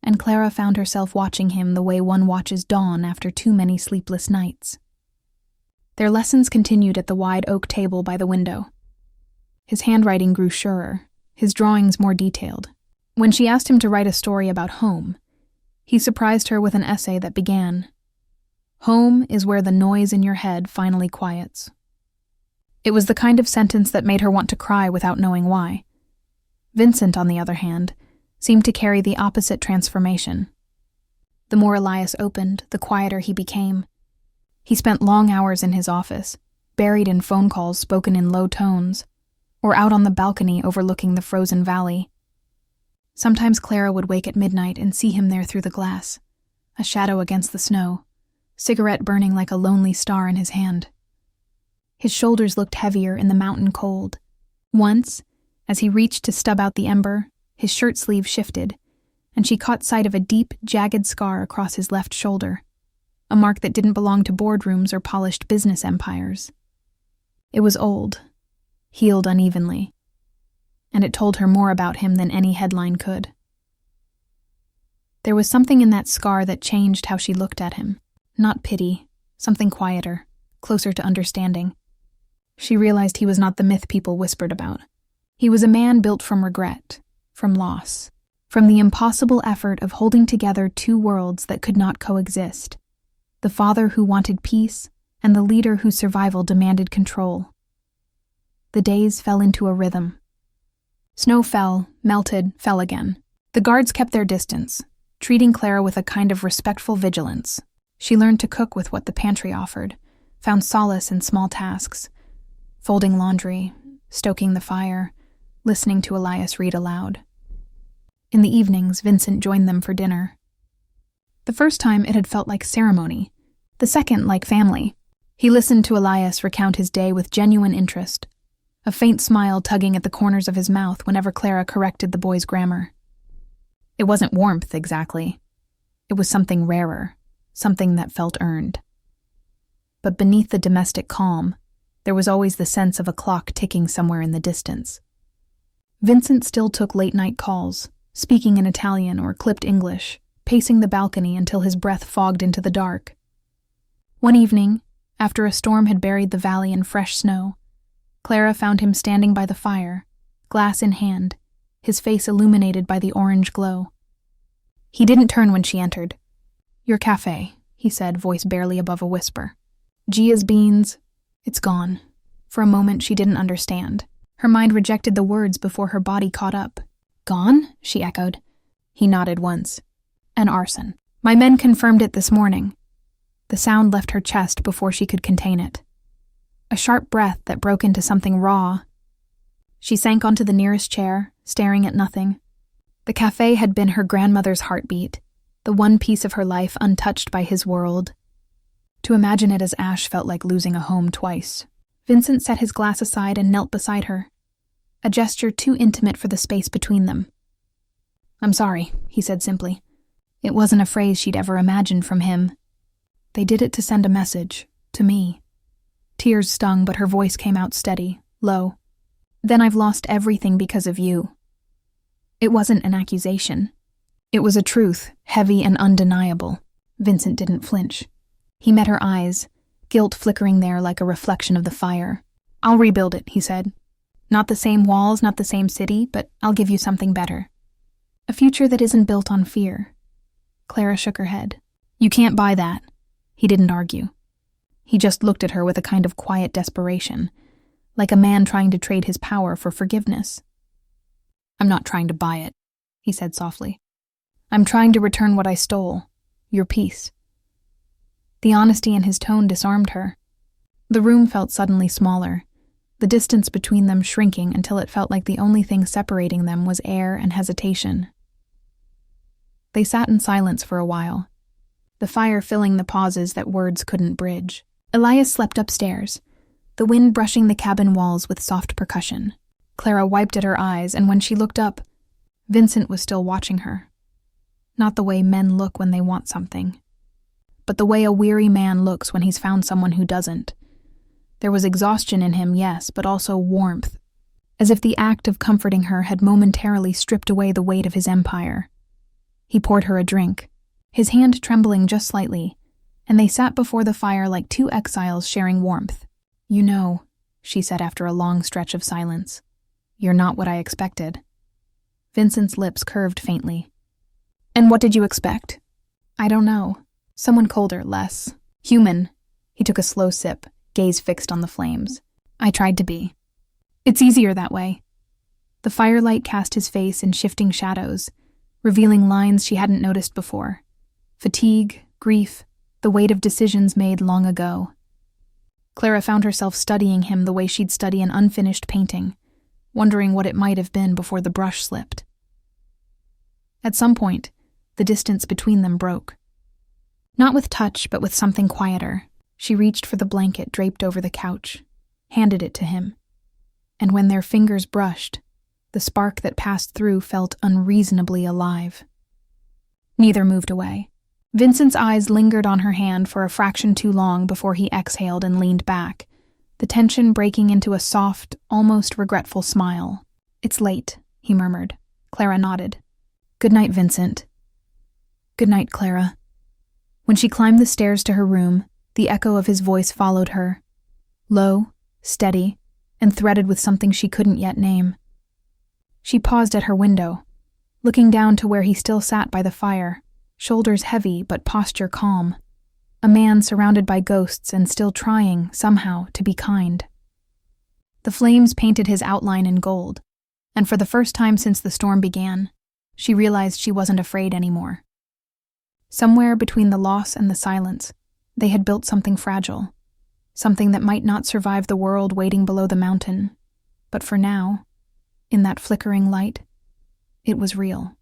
And Clara found herself watching him the way one watches dawn after too many sleepless nights. Their lessons continued at the wide oak table by the window. His handwriting grew surer, his drawings more detailed. When she asked him to write a story about home, he surprised her with an essay that began, "Home is where the noise in your head finally quiets." It was the kind of sentence that made her want to cry without knowing why. Vincent, on the other hand, seemed to carry the opposite transformation. The more Elias opened, the quieter he became. He spent long hours in his office, buried in phone calls spoken in low tones, or out on the balcony overlooking the frozen valley. Sometimes Clara would wake at midnight and see him there through the glass, a shadow against the snow, cigarette burning like a lonely star in his hand. His shoulders looked heavier in the mountain cold. Once, as he reached to stub out the ember, his shirt sleeve shifted, and she caught sight of a deep, jagged scar across his left shoulder, a mark that didn't belong to boardrooms or polished business empires. It was old, healed unevenly, and it told her more about him than any headline could. There was something in that scar that changed how she looked at him. Not pity, something quieter, closer to understanding. She realized he was not the myth people whispered about. He was a man built from regret, from loss, from the impossible effort of holding together two worlds that could not coexist. The father who wanted peace, and the leader whose survival demanded control. The days fell into a rhythm. Snow fell, melted, fell again. The guards kept their distance, treating Clara with a kind of respectful vigilance. She learned to cook with what the pantry offered, found solace in small tasks, folding laundry, stoking the fire, listening to Elias read aloud. In the evenings, Vincent joined them for dinner. The first time it had felt like ceremony, the second like family. He listened to Elias recount his day with genuine interest, a faint smile tugging at the corners of his mouth whenever Clara corrected the boy's grammar. It wasn't warmth, exactly. It was something rarer, something that felt earned. But beneath the domestic calm, there was always the sense of a clock ticking somewhere in the distance. Vincent still took late-night calls, speaking in Italian or clipped English, pacing the balcony until his breath fogged into the dark. One evening, after a storm had buried the valley in fresh snow, Clara found him standing by the fire, glass in hand, his face illuminated by the orange glow. He didn't turn when she entered. "Your café," he said, voice barely above a whisper. "Gia's beans, it's gone." For a moment she didn't understand. Her mind rejected the words before her body caught up. "Gone?" she echoed. He nodded once. "An arson. My men confirmed it this morning." The sound left her chest before she could contain it. A sharp breath that broke into something raw. She sank onto the nearest chair, staring at nothing. The café had been her grandmother's heartbeat, the one piece of her life untouched by his world. To imagine it as ash felt like losing a home twice. Vincent set his glass aside and knelt beside her, a gesture too intimate for the space between them. "I'm sorry," he said simply. It wasn't a phrase she'd ever imagined from him. "They did it to send a message, to me." Tears stung, but her voice came out steady, low. "Then I've lost everything because of you." It wasn't an accusation. It was a truth, heavy and undeniable. Vincent didn't flinch. He met her eyes, guilt flickering there like a reflection of the fire. "I'll rebuild it," he said. "Not the same walls, not the same city, but I'll give you something better." A future that isn't built on fear. Clara shook her head. You can't buy that. He didn't argue. He just looked at her with a kind of quiet desperation, like a man trying to trade his power for forgiveness. I'm not trying to buy it, he said softly. I'm trying to return what I stole, your peace. The honesty in his tone disarmed her. The room felt suddenly smaller, the distance between them shrinking until it felt like the only thing separating them was air and hesitation. They sat in silence for a while, the fire filling the pauses that words couldn't bridge. Elias slept upstairs, the wind brushing the cabin walls with soft percussion. Clara wiped at her eyes, and when she looked up, Vincent was still watching her. Not the way men look when they want something, but the way a weary man looks when he's found someone who doesn't. There was exhaustion in him, yes, but also warmth, as if the act of comforting her had momentarily stripped away the weight of his empire. He poured her a drink, his hand trembling just slightly, and they sat before the fire like two exiles sharing warmth. You know, she said after a long stretch of silence, you're not what I expected. Vincent's lips curved faintly. And what did you expect? I don't know. Someone colder, less human. He took a slow sip, gaze fixed on the flames. I tried to be. It's easier that way. The firelight cast his face in shifting shadows, revealing lines she hadn't noticed before. Fatigue, grief, the weight of decisions made long ago. Clara found herself studying him the way she'd study an unfinished painting, wondering what it might have been before the brush slipped. At some point, the distance between them broke. Not with touch, but with something quieter. She reached for the blanket draped over the couch, handed it to him. And when their fingers brushed, the spark that passed through felt unreasonably alive. Neither moved away. Vincent's eyes lingered on her hand for a fraction too long before he exhaled and leaned back, the tension breaking into a soft, almost regretful smile. It's late, he murmured. Clara nodded. Good night, Vincent. Good night, Clara. When she climbed the stairs to her room, the echo of his voice followed her, low, steady, and threaded with something she couldn't yet name. She paused at her window, looking down to where he still sat by the fire, shoulders heavy but posture calm, a man surrounded by ghosts and still trying, somehow, to be kind. The flames painted his outline in gold, and for the first time since the storm began, she realized she wasn't afraid anymore. Somewhere between the loss and the silence, they had built something fragile, something that might not survive the world waiting below the mountain, but for now, in that flickering light, it was real.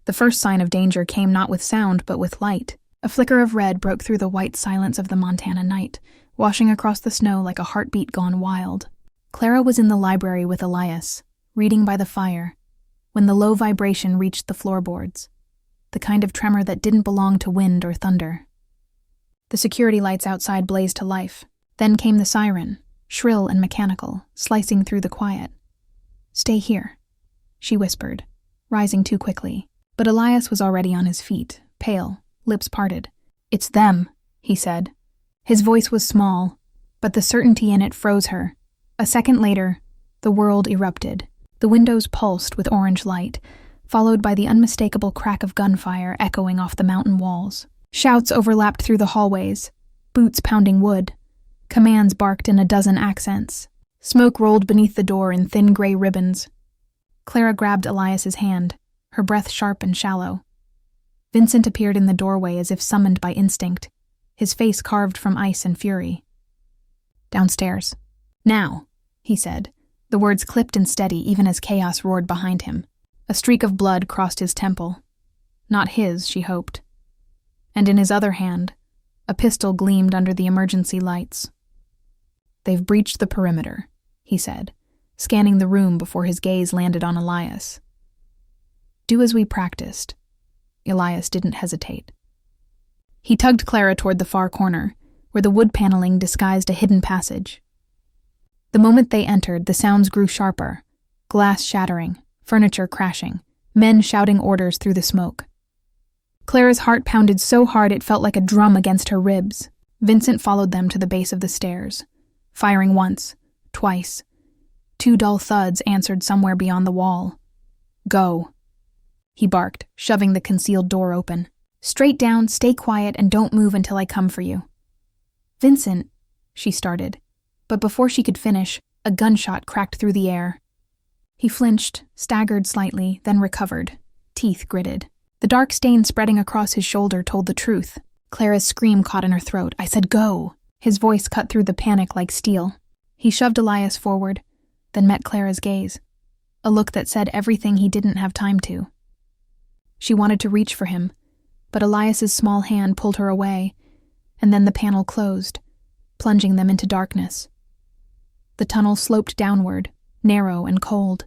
The first sign of danger came not with sound, but with light. A flicker of red broke through the white silence of the Montana night, washing across the snow like a heartbeat gone wild. Clara was in the library with Elias, reading by the fire, when the low vibration reached the floorboards, the kind of tremor that didn't belong to wind or thunder. The security lights outside blazed to life. Then came the siren, shrill and mechanical, slicing through the quiet. Stay here, she whispered, rising too quickly. But Elias was already on his feet, pale, lips parted. It's them, he said. His voice was small, but the certainty in it froze her. A second later, the world erupted. The windows pulsed with orange light, followed by the unmistakable crack of gunfire echoing off the mountain walls. Shouts overlapped through the hallways, boots pounding wood. Commands barked in a dozen accents. Smoke rolled beneath the door in thin gray ribbons. Clara grabbed Elias's hand, her breath sharp and shallow. Vincent appeared in the doorway as if summoned by instinct, his face carved from ice and fury. Downstairs. Now, he said. The words clipped and steady even as chaos roared behind him. A streak of blood crossed his temple. Not his, she hoped. And in his other hand, a pistol gleamed under the emergency lights. They've breached the perimeter, he said, scanning the room before his gaze landed on Elias. Do as we practiced. Elias didn't hesitate. He tugged Clara toward the far corner, where the wood paneling disguised a hidden passage. The moment they entered, the sounds grew sharper, glass shattering, furniture crashing, men shouting orders through the smoke. Clara's heart pounded so hard it felt like a drum against her ribs. Vincent followed them to the base of the stairs, firing once, twice. Two dull thuds answered somewhere beyond the wall. Go. he barked, shoving the concealed door open. "Straight down, stay quiet, and don't move until I come for you." "Vincent," she started, but before she could finish, a gunshot cracked through the air. He flinched, staggered slightly, then recovered, teeth gritted. The dark stain spreading across his shoulder told the truth. Clara's scream caught in her throat. "I said go!" His voice cut through the panic like steel. He shoved Elias forward, then met Clara's gaze, a look that said everything he didn't have time to. She wanted to reach for him, but Elias's small hand pulled her away, and then the panel closed, plunging them into darkness. The tunnel sloped downward, narrow and cold.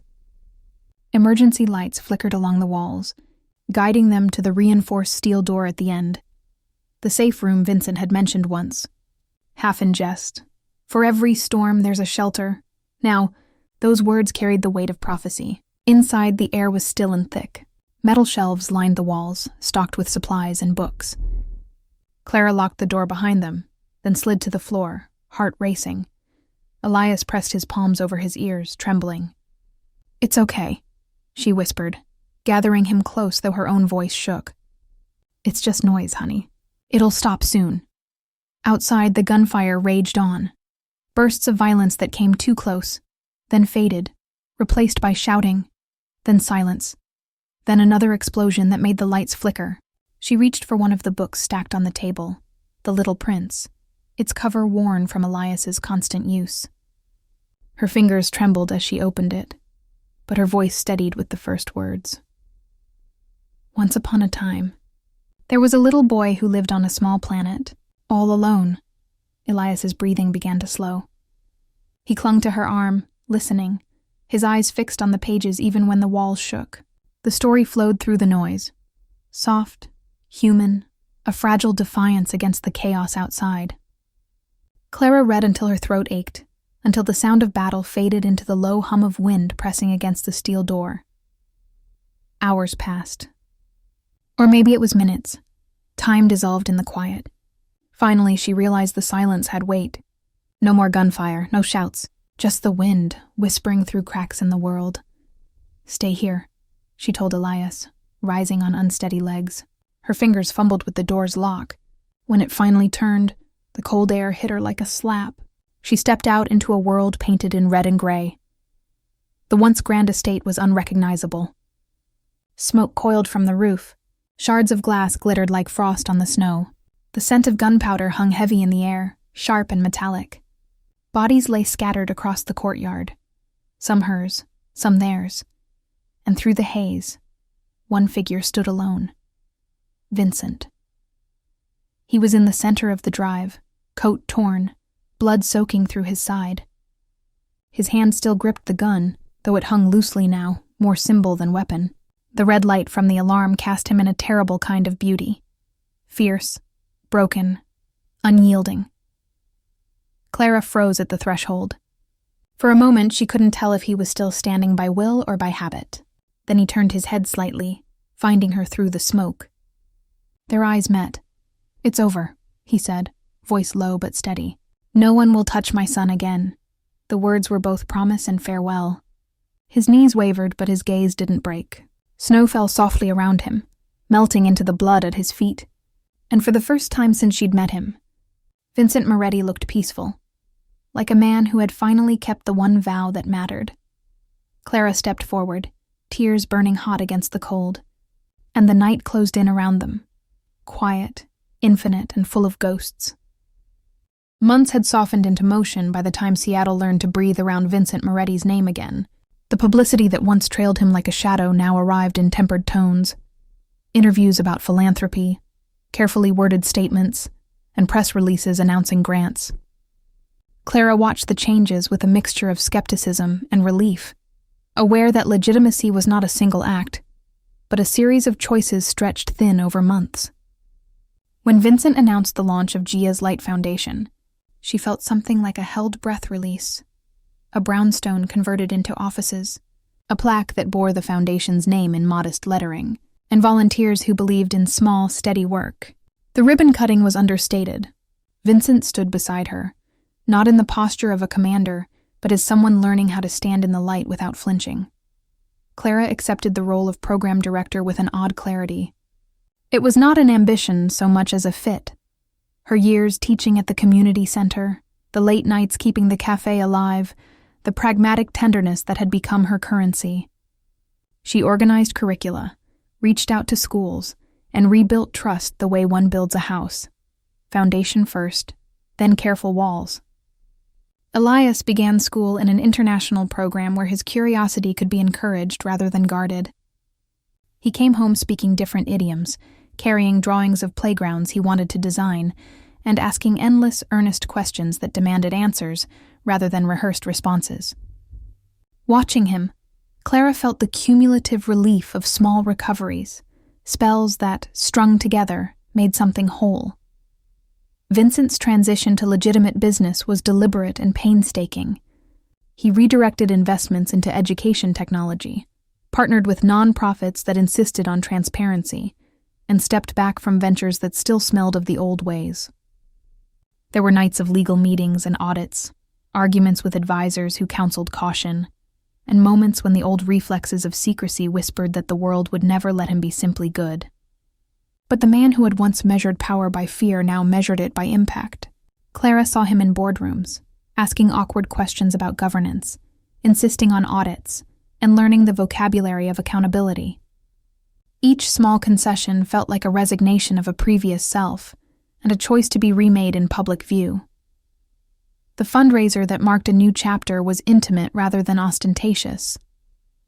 Emergency lights flickered along the walls, guiding them to the reinforced steel door at the end. The safe room Vincent had mentioned once. Half in jest. For every storm, there's a shelter. Now, those words carried the weight of prophecy. Inside, the air was still and thick. Metal shelves lined the walls, stocked with supplies and books. Clara locked the door behind them, then slid to the floor, heart racing. Elias pressed his palms over his ears, trembling. "It's okay," she whispered, gathering him close though her own voice shook. "It's just noise, honey. It'll stop soon." Outside, the gunfire raged on. Bursts of violence that came too close, then faded, replaced by shouting, then silence, then another explosion that made the lights flicker. She reached for one of the books stacked on the table, The Little Prince, its cover worn from Elias's constant use. Her fingers trembled as she opened it, but her voice steadied with the first words. Once upon a time, there was a little boy who lived on a small planet, all alone. Elias's breathing began to slow. He clung to her arm, listening, his eyes fixed on the pages even when the walls shook. The story flowed through the noise. Soft, human, a fragile defiance against the chaos outside. Clara read until her throat ached, until the sound of battle faded into the low hum of wind pressing against the steel door. Hours passed. Or maybe it was minutes. Time dissolved in the quiet. Finally, she realized the silence had weight. No more gunfire, no shouts, just the wind whispering through cracks in the world. "Stay here," she told Elias, rising on unsteady legs. Her fingers fumbled with the door's lock. When it finally turned, the cold air hit her like a slap. She stepped out into a world painted in red and gray. The once grand estate was unrecognizable. Smoke coiled from the roof. Shards of glass glittered like frost on the snow. The scent of gunpowder hung heavy in the air, sharp and metallic. Bodies lay scattered across the courtyard, some hers, some theirs. And through the haze, one figure stood alone. Vincent. He was in the center of the drive, coat torn, blood soaking through his side. His hand still gripped the gun, though it hung loosely now, more symbol than weapon. The red light from the alarm cast him in a terrible kind of beauty. Fierce, broken, unyielding. Clara froze at the threshold. For a moment, she couldn't tell if he was still standing by will or by habit. Then he turned his head slightly, finding her through the smoke. Their eyes met. "It's over," he said, voice low but steady. "No one will touch my son again." The words were both promise and farewell. His knees wavered, but his gaze didn't break. Snow fell softly around him, melting into the blood at his feet. And for the first time since she'd met him, Vincent Moretti looked peaceful, like a man who had finally kept the one vow that mattered. Clara stepped forward, tears burning hot against the cold, and the night closed in around them, quiet, infinite, and full of ghosts. Months had softened into motion by the time Seattle learned to breathe around Vincent Moretti's name again. The publicity that once trailed him like a shadow now arrived in tempered tones. Interviews about philanthropy, carefully worded statements, and press releases announcing grants. Clara watched the changes with a mixture of skepticism and relief, aware that legitimacy was not a single act, but a series of choices stretched thin over months. When Vincent announced the launch of Gia's Light Foundation, she felt something like a held breath release. A brownstone converted into offices, a plaque that bore the foundation's name in modest lettering, and volunteers who believed in small, steady work. The ribbon cutting was understated. Vincent stood beside her, not in the posture of a commander, but as someone learning how to stand in the light without flinching. Clara accepted the role of program director with an odd clarity. It was not an ambition so much as a fit. Her years teaching at the community center, the late nights keeping the café alive, the pragmatic tenderness that had become her currency. She organized curricula, reached out to schools, and rebuilt trust the way one builds a house. Foundation first, then careful walls. Elias began school in an international program where his curiosity could be encouraged rather than guarded. He came home speaking different idioms, carrying drawings of playgrounds he wanted to design, and asking endless, earnest questions that demanded answers rather than rehearsed responses. Watching him, Clara felt the cumulative relief of small recoveries, spells that, strung together, made something whole. Vincent's transition to legitimate business was deliberate and painstaking. He redirected investments into education technology, partnered with nonprofits that insisted on transparency, and stepped back from ventures that still smelled of the old ways. There were nights of legal meetings and audits, arguments with advisors who counseled caution, and moments when the old reflexes of secrecy whispered that the world would never let him be simply good. But the man who had once measured power by fear now measured it by impact. Clara saw him in boardrooms, asking awkward questions about governance, insisting on audits, and learning the vocabulary of accountability. Each small concession felt like a resignation of a previous self, and a choice to be remade in public view. The fundraiser that marked a new chapter was intimate rather than ostentatious.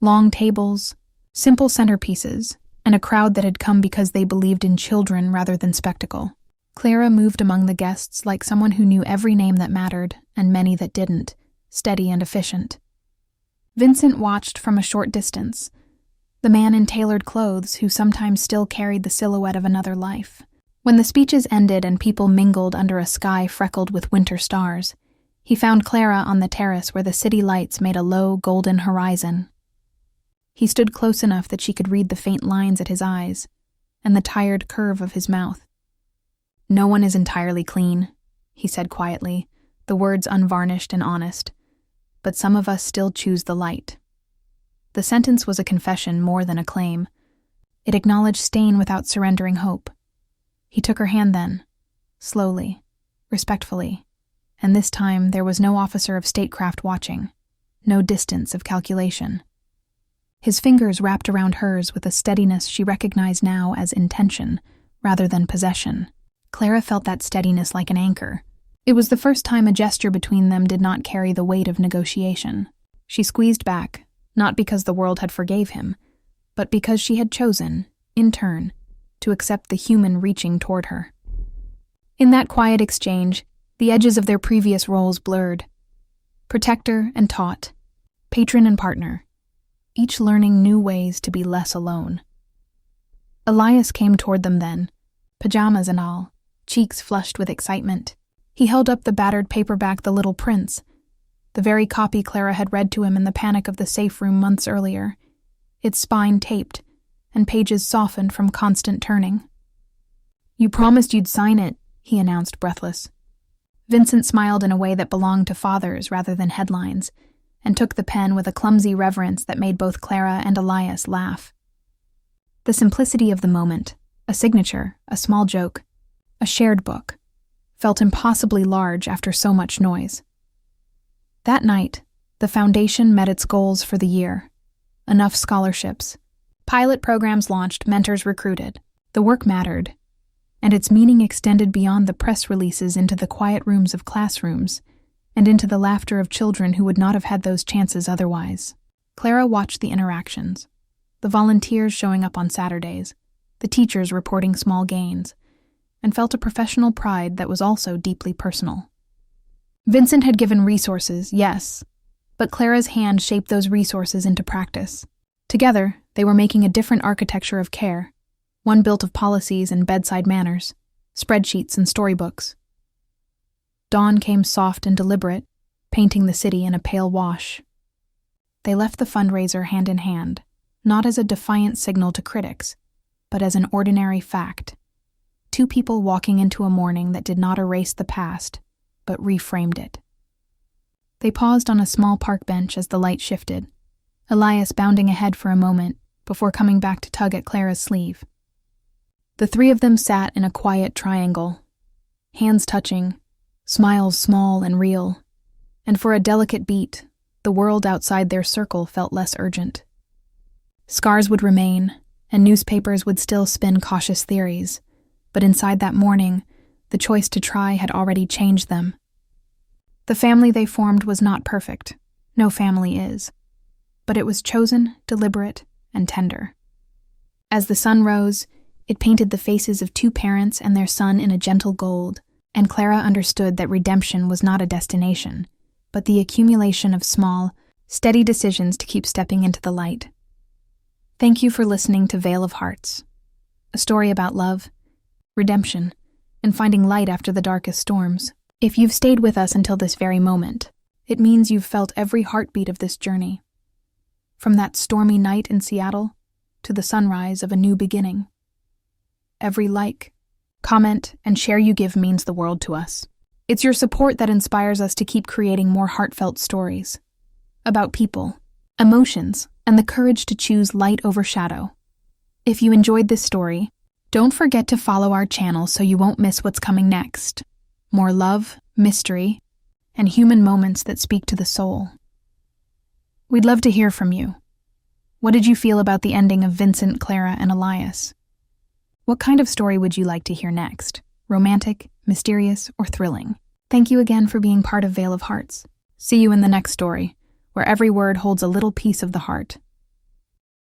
Long tables, simple centerpieces, and a crowd that had come because they believed in children rather than spectacle. Clara moved among the guests like someone who knew every name that mattered and many that didn't, steady and efficient. Vincent watched from a short distance, the man in tailored clothes who sometimes still carried the silhouette of another life. When the speeches ended and people mingled under a sky freckled with winter stars, he found Clara on the terrace where the city lights made a low, golden horizon. He stood close enough that she could read the faint lines at his eyes and the tired curve of his mouth. "No one is entirely clean," he said quietly, the words unvarnished and honest, "but some of us still choose the light." The sentence was a confession more than a claim. It acknowledged stain without surrendering hope. He took her hand then, slowly, respectfully, and this time there was no officer of statecraft watching, no distance of calculation. His fingers wrapped around hers with a steadiness she recognized now as intention, rather than possession. Clara felt that steadiness like an anchor. It was the first time a gesture between them did not carry the weight of negotiation. She squeezed back, not because the world had forgave him, but because she had chosen, in turn, to accept the human reaching toward her. In that quiet exchange, the edges of their previous roles blurred. Protector and taught, patron and partner, each learning new ways to be less alone. Elias came toward them then, pajamas and all, cheeks flushed with excitement. He held up the battered paperback The Little Prince, the very copy Clara had read to him in the panic of the safe room months earlier, its spine taped and pages softened from constant turning. "You promised you'd sign it," he announced, breathless. Vincent smiled in a way that belonged to fathers rather than headlines, and took the pen with a clumsy reverence that made both Clara and Elias laugh. The simplicity of the moment, a signature, a small joke, a shared book, felt impossibly large after so much noise. That night, the foundation met its goals for the year. Enough scholarships. Pilot programs launched, mentors recruited. The work mattered, and its meaning extended beyond the press releases into the quiet rooms of classrooms, and into the laughter of children who would not have had those chances otherwise. Clara watched the interactions, the volunteers showing up on Saturdays, the teachers reporting small gains, and felt a professional pride that was also deeply personal. Vincent had given resources, yes, but Clara's hand shaped those resources into practice. Together, they were making a different architecture of care, one built of policies and bedside manners, spreadsheets and storybooks. Dawn came soft and deliberate, painting the city in a pale wash. They left the fundraiser hand in hand, not as a defiant signal to critics, but as an ordinary fact. Two people walking into a morning that did not erase the past, but reframed it. They paused on a small park bench as the light shifted, Elias bounding ahead for a moment before coming back to tug at Clara's sleeve. The three of them sat in a quiet triangle, hands touching, smiles small and real, and for a delicate beat, the world outside their circle felt less urgent. Scars would remain, and newspapers would still spin cautious theories, but inside that morning, the choice to try had already changed them. The family they formed was not perfect. No family is. But it was chosen, deliberate, and tender. As the sun rose, it painted the faces of two parents and their son in a gentle gold, and Clara understood that redemption was not a destination, but the accumulation of small, steady decisions to keep stepping into the light. Thank you for listening to Veil of Hearts, a story about love, redemption, and finding light after the darkest storms. If you've stayed with us until this very moment, it means you've felt every heartbeat of this journey. From that stormy night in Seattle to the sunrise of a new beginning. Every like, comment, and share you give means the world to us. It's your support that inspires us to keep creating more heartfelt stories about people, emotions, and the courage to choose light over shadow. If you enjoyed this story, don't forget to follow our channel so you won't miss what's coming next. More love, mystery, and human moments that speak to the soul. We'd love to hear from you. What did you feel about the ending of Vincent, Clara, and Elias? What kind of story would you like to hear next? Romantic, mysterious, or thrilling? Thank you again for being part of Veil of Hearts. See you in the next story, where every word holds a little piece of the heart.